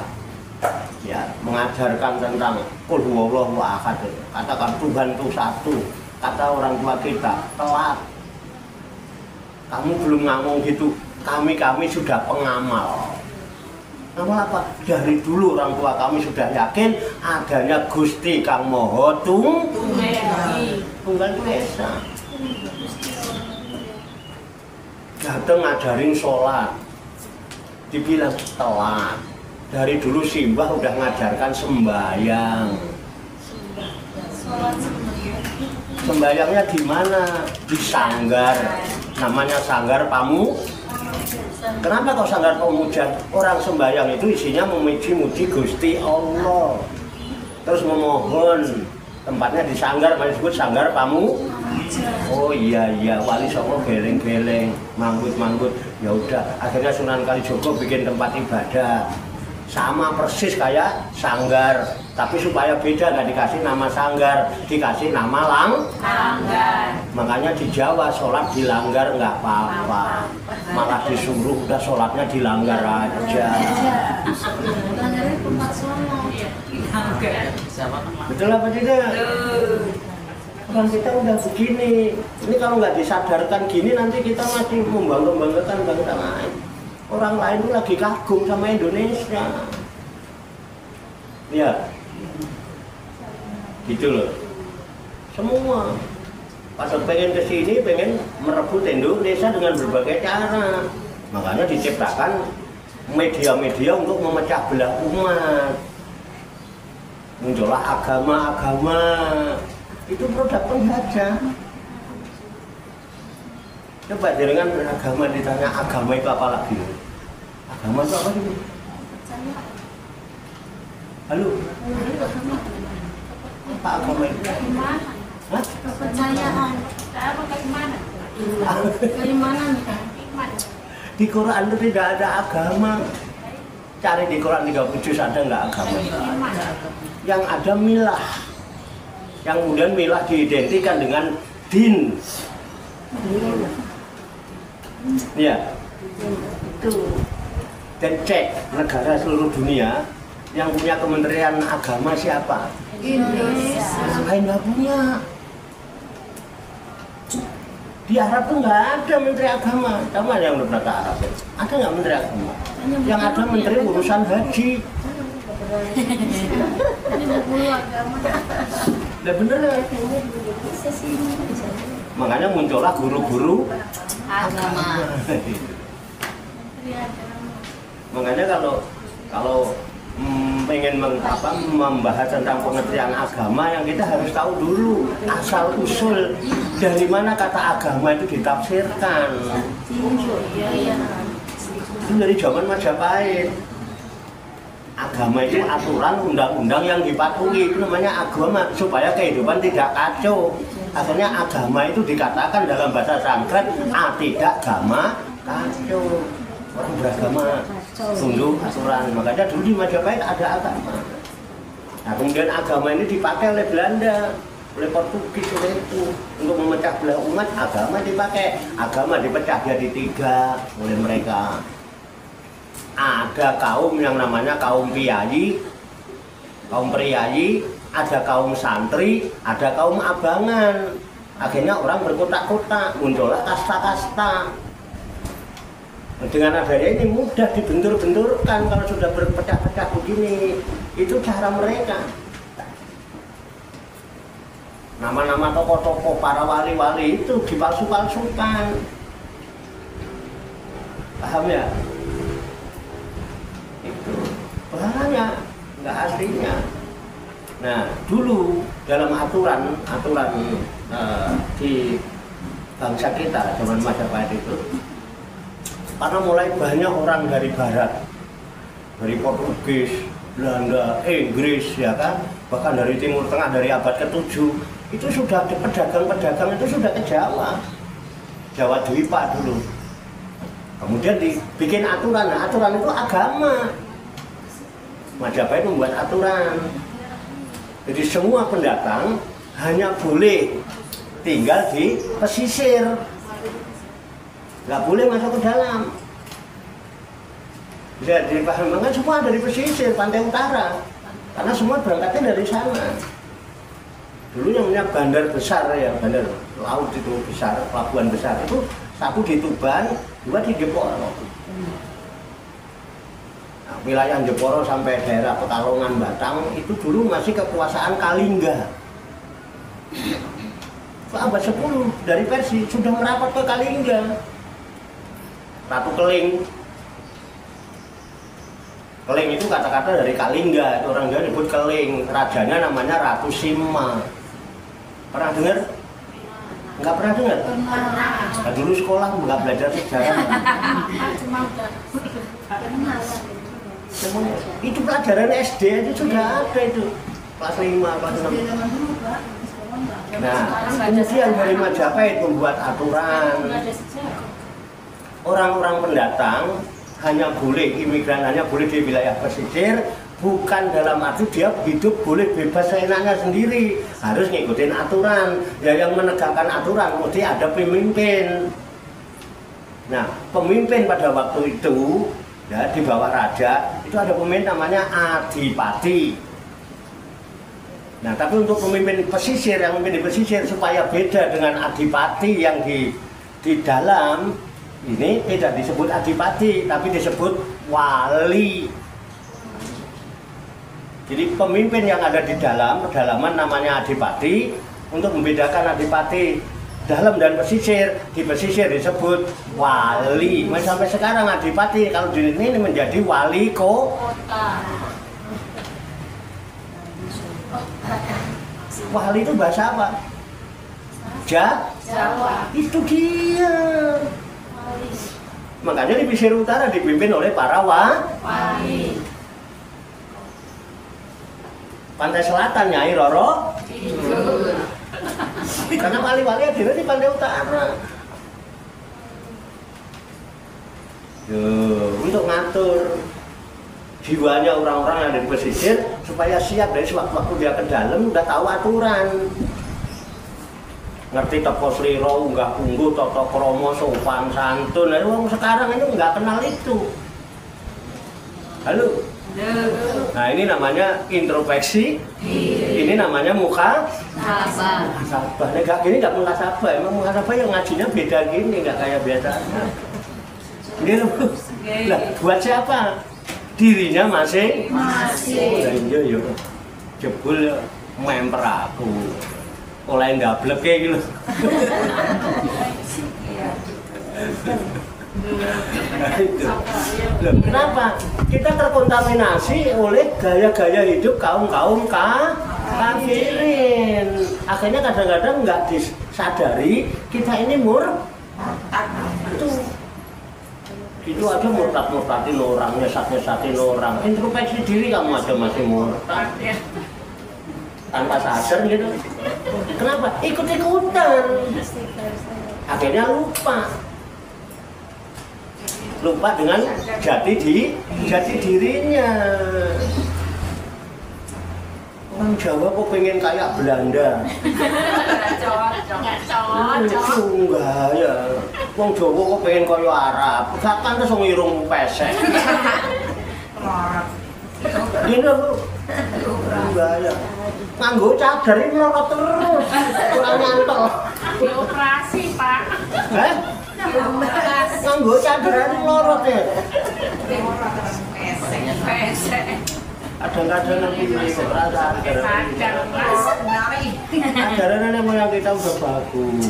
ya mengajarkan tentang Qul huwallahu ahad, katakan Tuhan itu satu, kata orang tua kita telat. Kamu belum ngomong gitu, kami sudah pengamal. Ngamal apa? Dari dulu orang tua kami sudah yakin adanya Gusti Kang Moho Tunggal Esa. Datang ngajarin sholat. Dibilang telat. Dari dulu Simbah udah ngajarkan sembahyang. Sembahyangnya di mana? Di sanggar. Namanya sanggar pamu. Kenapa kok sanggar pemuja? Orang sembahyang itu isinya memuji-muji Gusti Allah. Terus memohon. Tempatnya di sanggar, disebut sanggar pamu. Oh iya, Wali Songo geleng-geleng, manggut-manggut. Ya udah, akhirnya Sunan Kalijogo bikin tempat ibadah. Sama persis kayak sanggar, tapi supaya beda nggak dikasih nama sanggar, dikasih nama langgar. Makanya di Jawa sholat dilanggar nggak apa-apa, malah disuruh udah sholatnya dilanggar aja. Betul apa tidak? Orang kita udah begini, ini kalau nggak disadarkan gini nanti kita masih membangga-banggakan bangsa lain. Orang lain itu lagi kagum sama Indonesia. Ya, gitu loh. Semua pada pengen kesini, pengen merebut Indonesia dengan berbagai cara. Makanya diciptakan media-media untuk memecah belah umat. Muncullah agama-agama. Itu produk penjajah. Coba dengan agama ditanya agama itu apa lagi? Agama itu apa sih? Halo? Apa agama itu? Hah? Kepercayaan. Keimanan. Di Quran itu tidak ada agama. Cari di Quran 3 juz ada nggak agama? Yang ada milah. Yang kemudian milah diidentikan dengan din. Ya, itu. Dan cek negara seluruh dunia yang punya kementerian agama siapa? Indonesia. Lain nggak punya. Di Arab tuh nggak ada menteri agama. Kamu ada yang pernah ke Arab? Ada nggak menteri agama? Yang ada menteri urusan haji. Nah bener ya. Makanya muncullah guru-guru agama. Makanya kalau pengen membahas tentang pengertian agama, yang kita harus tahu dulu asal usul dari mana kata agama itu ditafsirkan. Itu dari zaman Majapahit. Agama itu aturan undang-undang yang dipatuhi, itu namanya agama, supaya kehidupan tidak kacau. Akhirnya agama itu dikatakan dalam bahasa Sanskrit tidak gama kacau. Orang beragama tunduk aturan. Makanya dulu di Majapahit ada agama. Nah kemudian agama ini dipakai oleh Belanda, oleh Portugis, oleh itu untuk memecah belah umat. Agama dipakai, agama dipecah jadi 3 oleh mereka. Ada kaum yang namanya kaum priayi, ada kaum santri, ada kaum abangan. Akhirnya orang berkotak-kotak, muncullah kasta-kasta. Dengan adanya ini mudah dibentur-benturkan kalau sudah berpecah-pecah begini. Itu cara mereka. Nama-nama tokoh-tokoh para wali-wali itu dipalsu-palsukan. Paham ya? Itu bahaya, nggak aslinya. Nah, dulu dalam aturan di bangsa kita zaman Majapahit itu, karena mulai banyak orang dari barat, dari Portugis, Belanda, Inggris, ya kan, bahkan dari Timur Tengah dari abad ke-7 itu sudah pedagang-pedagang itu sudah ke Jawa Dwipa dulu. Kemudian dibikin aturan, nah, aturan itu agama. Majapahit membuat aturan. Jadi semua pendatang hanya boleh tinggal di pesisir, nggak boleh masuk ke dalam. Bisa dipahami kan semua dari pesisir, pantai utara, karena semua berangkatnya dari sana. Dulu yang punya bandar besar ya, bandar laut itu besar, pelabuhan besar itu 1 di Tuban, 2 di Jeporo. Nah, wilayah Jeporo sampai daerah Pekalongan, Batang itu dulu masih kekuasaan Kalingga. Abad 10 dari Persia sudah merapat ke Kalingga. Ratu Keling. Keling itu kata-kata dari Kalingga, itu orang Jawa nyebut Keling. Rajanya namanya Ratu Sima. Pernah dengar? Enggak pernah dengar? Nah, dulu sekolah nggak belajar sejarah. Semuanya. Itu pelajaran SD itu sudah ada itu. Kelas 5, kelas 6. Nah, kemudian dari Majapahit membuat aturan. Orang-orang pendatang hanya boleh, imigran hanya boleh di wilayah pesisir, bukan dalam arti dia hidup boleh bebas seenaknya sendiri, harus ngikutin aturan. Ya yang menegakkan aturan mesti ada pemimpin. Nah, pemimpin pada waktu itu ya di bawah raja itu ada pemimpin namanya adipati. Nah, tapi untuk pemimpin pesisir, yang memimpin di pesisir supaya beda dengan adipati yang di dalam, ini tidak disebut adipati, tapi disebut wali. Jadi pemimpin yang ada di dalam, pedalaman namanya adipati. Untuk membedakan adipati dalam dan pesisir, di pesisir disebut wali. Sampai sekarang adipati kalau di ini menjadi wali kota. Wali itu bahasa apa? Jawa. Itu dia. Makanya di pesisir utara dipimpin oleh para wali. Pantai Selatan Nyai Roro. Karena wali-wali ada di pantai utara. Untuk ngatur jiwanya orang-orang yang ada di pesisir supaya siap dari sewaktu-waktu dia ke dalam udah tahu aturan. Ngerti toko sliro, unggah ungguh, toto kromo, sopan, santun. Nah, orang sekarang ini nggak kenal itu. Halo? Nah, ini namanya introspeksi. Ini namanya muhasabah. Nah, gini nggak muhasabah. Emang muhasabah yang ngajinya beda gini, nggak kayak biasanya. Ini loh. Lah, buat siapa? Dirinya masing. Iya yo. Jebul memper aku. Oleh ndablek kayak gitu. Loh, kenapa? Kita terkontaminasi oleh gaya-gaya hidup kaum-kaum kafirin. Akhirnya kadang-kadang nggak disadari kita ini itu aja murtad-murtadin orang, nyesat-nyesatin orang. Introspeksi diri kamu aja masih murtad. Tanpa sadar gitu. Kenapa? Ikut-ikutan. Akhirnya lupa. lupa dengan jati dirinya. Orang Jawa kok pengen kayak Belanda. Nggak cocok. Enggak ya. Wong Jawa kok pengen kaya Arab. Gak pantes wong irung pesek. Gini lho. Enggak ya. Nganggo cadar iki lorot terus. Kurang nyantol. Dioperasi, Pak. Heh? Nganggo cadar iki lorot ya. Pesek. Kadang-kadang nanti perasaan Sadar, Mas. ajaran yang kita udah bagus.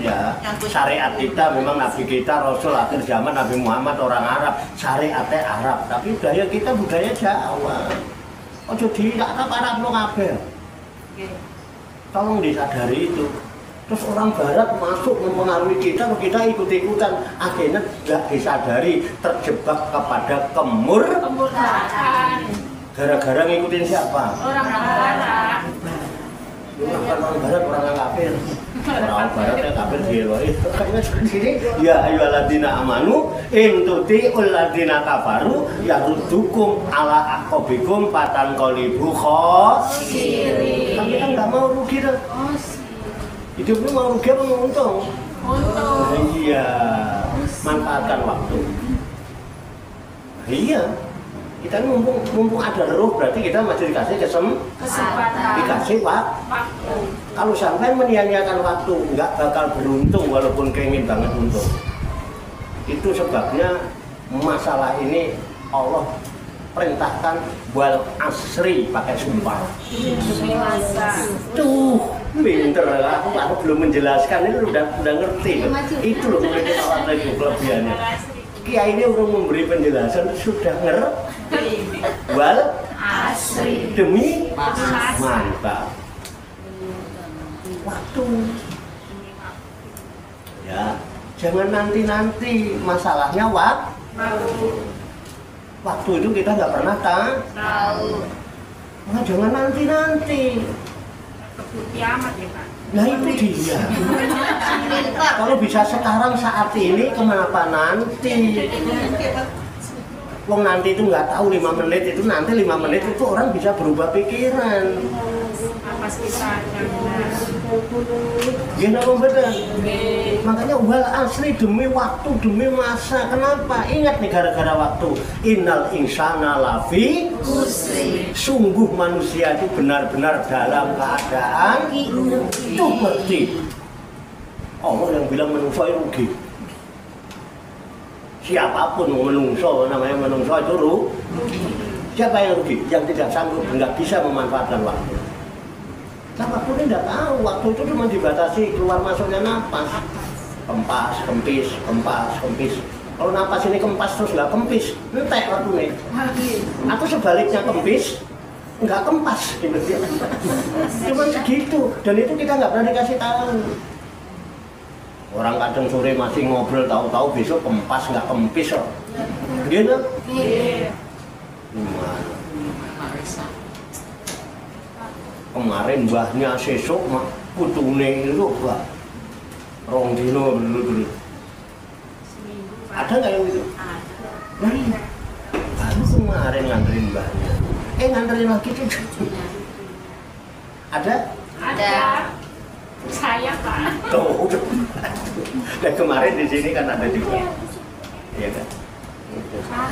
Ya, syariat kita memang Nabi kita Rasul akhir zaman Nabi Muhammad orang Arab, syariatnya Arab, tapi budaya kita budaya Jawa. Ojo di Arab lo kabeh. Tolong disadari itu. Terus orang Barat masuk mempengaruhi kita ikut-ikutan, akhirnya nggak disadari terjebak kepada Kemurkaan. gara-gara ngikutin siapa? Orang Barat. Orang Barat orang yang kafir. Orang Barat yang kafir dia loh. Kayaknya seperti ini. Ya ayyuhalladzina amanu in tuti'ul ladzina kafaru yaruddukum ala aqabikum fatanqalibu khasirin. Tapi kan nggak mau rugi dah. Hidupnya mau rugi apa mau untung? Untung. Iya, manfaatkan waktu. Iya, kita mumpung ada roh berarti kita masih dikasih Kesempatan. dikasih Waktu. Kalau sampai menyia-nyiakan waktu, nggak bakal beruntung walaupun keinginan banget untung. Itu sebabnya masalah ini Allah perintahkan wal asri pakai sumpah. Tuh, pinter lah. Aku belum menjelaskan ini udah ngerti. Itu loh mereka awal itu kelebihannya. Kiai ini udah memberi penjelasan sudah ngerti. Wal Asri. demi Asri. mantap. Waktu. Ya, jangan nanti masalahnya waktu itu kita nggak pernah tahu. Nah, jangan nanti. Kebut kiamat ya, Pak. Nah itu dia. Kalau bisa sekarang saat ini, kenapa nanti? Wong nanti itu nggak tahu 5 menit itu nanti 5 menit itu orang bisa berubah pikiran. Apa sih sadar? Gimana beda? Makanya wal asri demi waktu demi masa. Kenapa? Ingat nih gara-gara waktu. Innal insana lafi khusri. Sungguh manusia itu benar-benar dalam keadaan itu ngerti. Allah yang bilang manusia itu rugi. Siapapun menungso, namanya menungso itu rugi. Siapa yang rugi? Yang tidak sanggup, nggak bisa memanfaatkan waktu. Nah, waktu ini tidak tahu, waktu itu cuma dibatasi keluar masuknya napas. Kempis. Kalau napas ini kempas terus nggak kempis, entek waktu ini. Atau sebaliknya kempis, nggak kempas. Gitu. Cuma segitu, dan itu kita nggak pernah dikasih tahu. Orang kadang sore masih ngobrol, tahu-tahu besok kempas nggak kempis. Gitu? Gimana? Kemarin mbahnya sesuk mak putune itu mbah rong dino dulu. Ada nggak yang itu? Nah, baru kemarin nganterin mbahnya. Nganterin lagi tuh. Ada? Ada. Saya, Pak. Tuh. Dan kemarin di sini kan ada juga. Iya kan?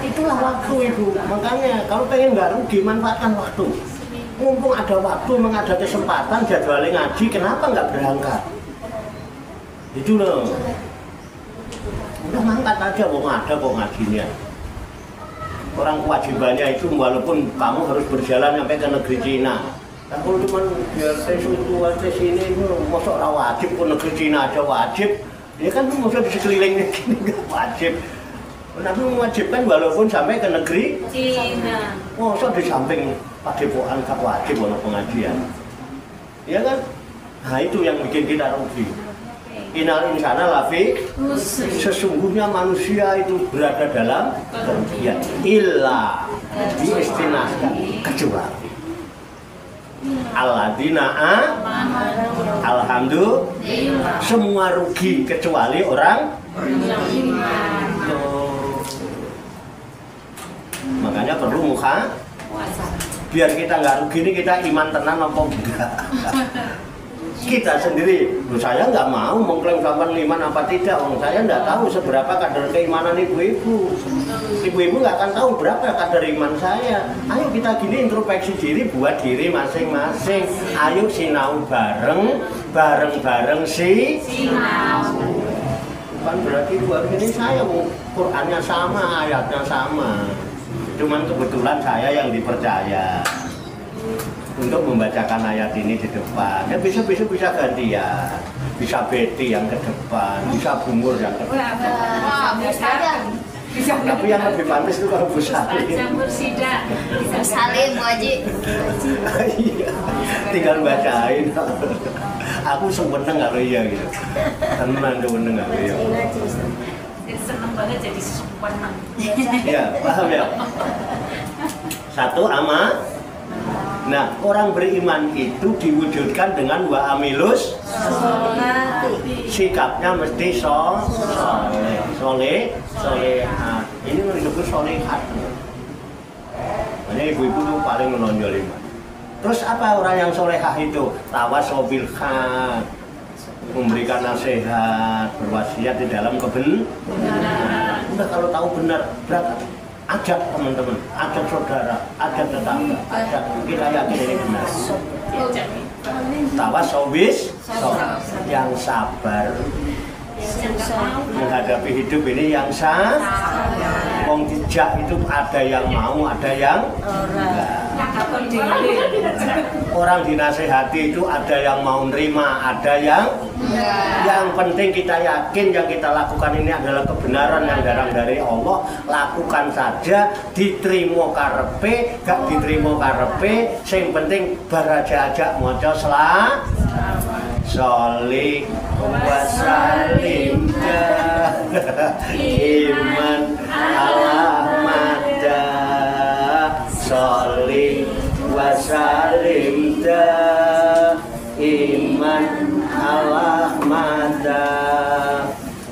Itulah waktu itu. Makanya kalau pengen nggak rugi manfaatkan waktu. Mumpung ada waktu, memang ada kesempatan jadwalnya ngaji, kenapa nggak berangkat? Itu loh. Udah mangkat aja, ada kok ngajinya. Orang kewajibannya itu walaupun kamu harus berjalan sampai ke negeri Cina. Nah, kalau cuma biar tes itu, tes ini, masuk wajib ke negeri Cina aja wajib. Ya kan masuk di sekelilingnya gini nggak wajib. Nabi mewajibkan walaupun sampai ke negeri Cina. Masuk di samping padepokan gak wajib ono pengajian. Ya kan? Nah itu yang bikin kita rugi. Innal insana lafi sesungguhnya manusia itu berada dalam kerugian. Illa diistinaskan kecuali alladzina alhamdulillah semua rugi kecuali orang beriman. Makanya perlu muka biar kita nggak rugi ini kita iman tenan apa enggak. Kita sendiri, saya nggak mau mengklaim kapan iman apa tidak. Saya nggak tahu seberapa kadar keimanan ibu-ibu. Ibu-ibu nggak akan tahu berapa kadar iman saya. Ayo kita gini introspeksi diri buat diri masing-masing. Ayo sinau bareng sinau. Bukan berarti buat ini saya Qurannya sama, ayatnya sama. Cuman kebetulan saya yang dipercaya untuk membacakan ayat ini di depan. Ya besok-besok bisa gantian, bisa Betty yang ke depan, bisa Bungur yang ke depan. Tapi yang lebih pantas itu kalau Bu Salim. Bu Salim, Bu Haji. Iya, tinggal bacain. Aku seneng kalau iya gitu. Tenan seneng kalau iya. Seneng banget jadi seneng. Iya, paham ya? Satu ama. Nah, orang beriman itu diwujudkan dengan wa amilus sikapnya mesti soleh. Ini disebut solehat. Makanya ibu-ibu itu paling menonjol iman. Terus apa orang yang solehah itu? Tawasobil khair, memberikan nasihat, berwasiat di dalam kebenaran. Udah kalau tahu benar, berapa? Ajak teman-teman, ajak saudara, ajak tetangga, ajak kita yakin ini benar. Tawasobis, yang sabar menghadapi hidup ini yang wong dijak itu ada yang mau, ada yang enggak. Orang dinasehati itu ada yang mau nerima, ada yang yang penting kita yakin yang kita lakukan ini adalah kebenaran yang datang dari Allah. Lakukan saja, diterima karepe, gak diterima karepe, sing penting baraja aja maca Sholli wa salim iman alamada Sholli wa salim iman alamada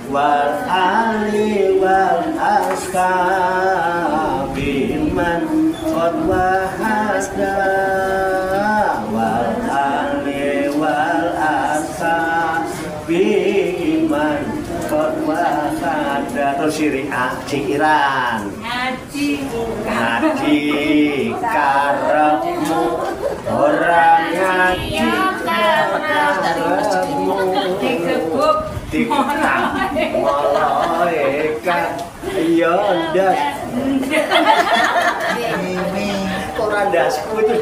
wal ali wal ashabi man qad wahada wal ali wal biman qad wahada. Terus cikiran ngaji karepmu orang ngaji karepmu dikutang malaikat ya ndas orang dasku itu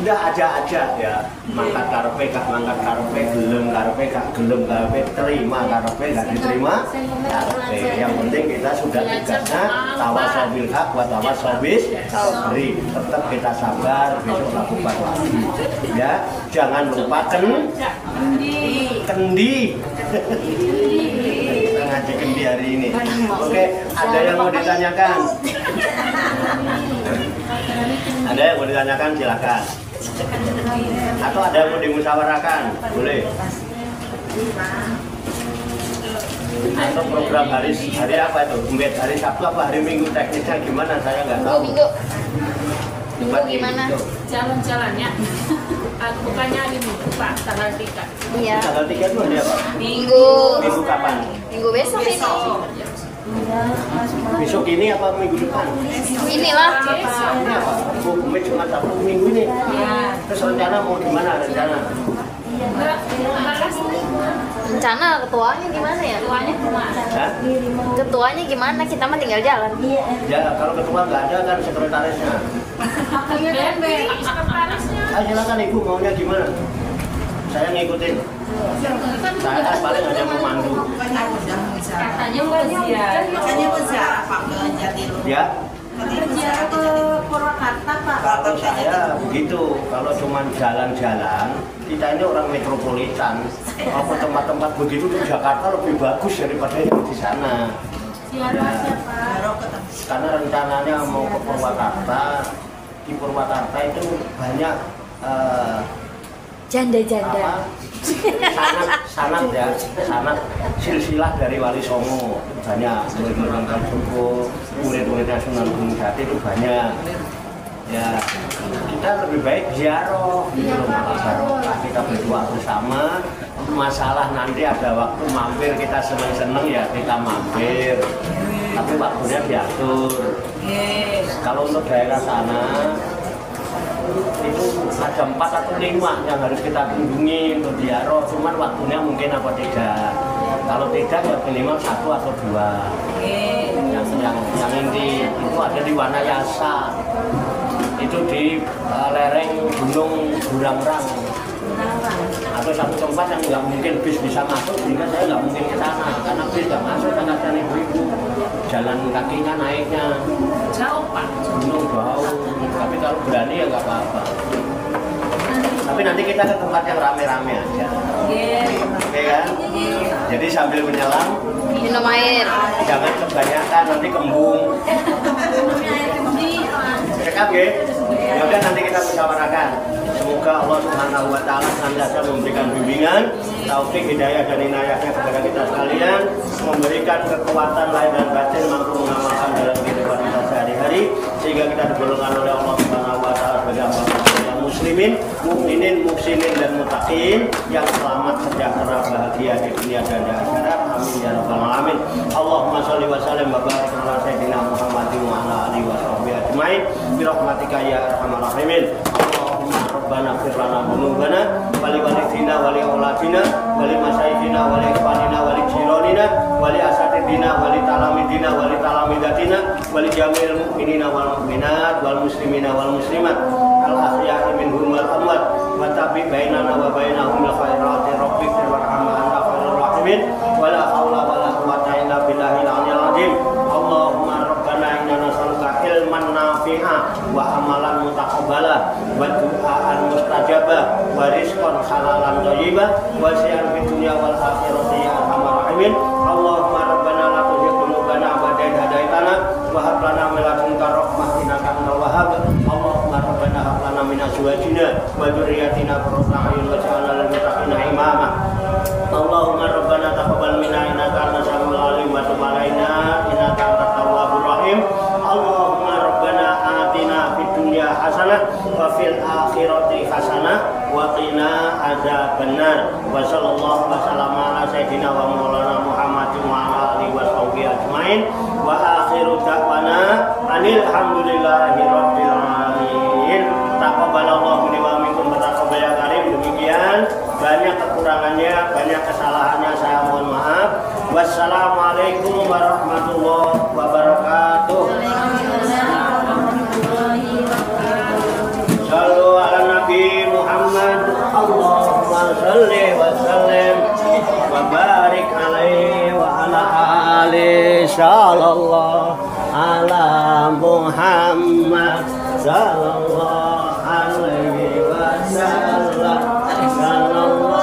udah aja ya mangkat karepe gak mangkat karepe gelem karepe gak gelem karepe terima karepe gak diterima karepe. Yang penting kita sudah tugasnya tawasobil haq wa tawasobis sabri. Tetap kita sabar, besok lakukan lagi ya. Jangan lupa kendi ngaji kendi hari ini. Oke, ada yang mau ditanyakan? Ada yang mau ditanyakan silakan. Atau ada yang mau dimusyawarahkan? Boleh. Atau program hari apa itu? Hari Sabtu apa hari Minggu teknisnya gimana? Saya nggak tahu. Minggu gimana? Jalan-jalannya. Bukannya hari Minggu Pak, tanggal 3. Iya. Tanggal 3 itu hari apa? Minggu kapan? Minggu besok ini. Besok ini apa minggu depan? Inilah. Ini apa? Cuma Sabtu minggu ini. Terus rencana mau gimana rencana? Rencana ketuanya gimana ya? Ketuanya gimana? Kita mah tinggal jalan. Ya kalau ketua nggak ada kan sekretarisnya. Silakan ibu maunya gimana? Saya ngikutin. Saya kan paling hanya memandu. Katanya mau ziarah. Makanya mau ziarah Pak ke Jatiluhur. Ya. Ziarah ke Purwakarta Pak. Kalau saya begitu, kalau cuma jalan-jalan, kita ini orang metropolitan. Apa tempat-tempat begitu di Jakarta lebih bagus daripada yang di sana. Ziarah siapa? Karena rencananya mau ke Purwakarta. Di Purwakarta itu banyak Janda-janda. sanad ya, sanad silsilah dari Wali Songo banyak, murid-murid Suku, murid-muridnya Sunan Gunung Jati itu banyak. Ya, kita lebih baik ziarah, gitu loh, malah barokah, kita berdoa bersama. Masalah nanti ada waktu mampir, kita seneng-seneng ya kita mampir, tapi waktunya diatur. Kalau untuk daerah sana itu ada 4 atau 5 yang harus kita kunjungi untuk ziarah, cuman waktunya mungkin apa tidak. Kalau tidak ya minimal 1 atau 2. Yang inti itu ada di Wanayasa, itu di lereng Gunung Burangrang. Atau satu tempat yang nggak mungkin bis bisa masuk, sehingga saya nggak mungkin ke sana karena bis nggak masuk, kasihan ibu-ibu jalan kakinya naiknya jauh pak, gunung jauh. Tapi kalau berani ya nggak apa-apa. Tapi nanti kita ke tempat yang rame-rame aja. Oke kan? Jadi sambil menyelam Minum air. jangan kebanyakan, nanti kembung. Cekap ya? Yaudah nanti kita musyawarahkan. Semoga Allah Subhanahu wa Ta'ala senantiasa memberikan bimbingan, taufik, hidayah dan inayahnya kepada kita sekalian, memberikan kekuatan lahir dan batin mampu mengamalkan dalam kehidupan kita sehari-hari, sehingga kita digolongkan oleh Allah Subhanahu wa Ta'ala sebagai hamba muslimin, mukminin, muhsinin dan muttaqin yang selamat, sejahtera, bahagia di dunia dan di akhirat. Amin ya rabbal alamin. Allahumma shalli wa sallim wa barik ala sayyidina Muhammadin wa ala alihi wa sahbihi ajmain bi rahmatika ya arhamar rahimin. Rabbana ighfir lana dzunubana wa li walidina wa li auladina wa li masyayikhina wa li ikhwanina wa li jiranina wa li asatidina wa li talamidina wa li talamidatina wa li jami'il mu'minina wal mu'minat wal muslimina wal muslimat al ahya'i minhum wal amwat wa tabi bainana wa bainahum bil khairati rabbik warhamna anta khairur rahimin wa la haula wa la quwwata illa billahil aliyyil azim. Allahumma rabbana inna nas'aluka ilman nafi'a wa amalan mutaqabbala wa du'aan mustajabah wa rizqan halalan thayyibah wa syi'an fid dunya wal akhirati ya arhamar rahimin. Allahumma rabbana la tuzigh qulubana ba'da idh hadaitana wa hab lana min ladunka rahmah innaka antal wahhab. Allahumma rabbana hab lana min azwajina wa dzurriyyatina qurrata a'yun waj'alna lil muttaqina imama. Allahumma rabbana taqabbal minna innaka antas samiul alim wa tub 'alaina innaka antat tawwabur rahim. Allahumma rabbana atina fid dunya hasanah wa fil akhirati hasanah wa qina adzabannar. Wa sallallahu wa sallama ala sayyidina wa maulana Muhammadin wa ala alihi wa sahbihi ajmain. Wa akhiru da'wana anil hamdulillahi rabbil alamin. Taqabbalallahu minni wa minkum taqabbal ya karim. Demikian, banyak kekurangannya, banyak kesalahannya, saya mohon maaf. Wassalamualaikum warahmatullahi wabarakatuh. Sallu ala Nabi Muhammad. Allahumma salli wa sallim wa barik alaihi wa ala alihi. Sallallahu ala Muhammad. Sallallahu alaihi wasallam. Sallallahu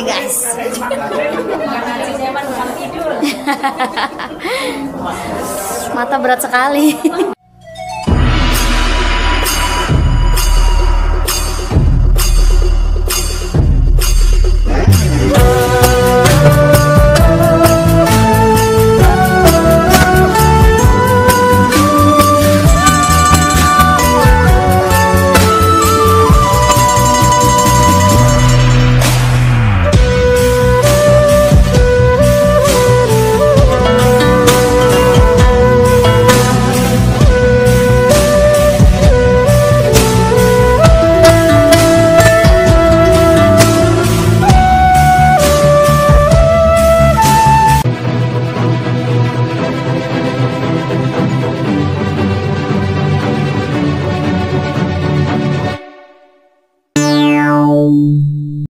Guys. Mata berat sekali.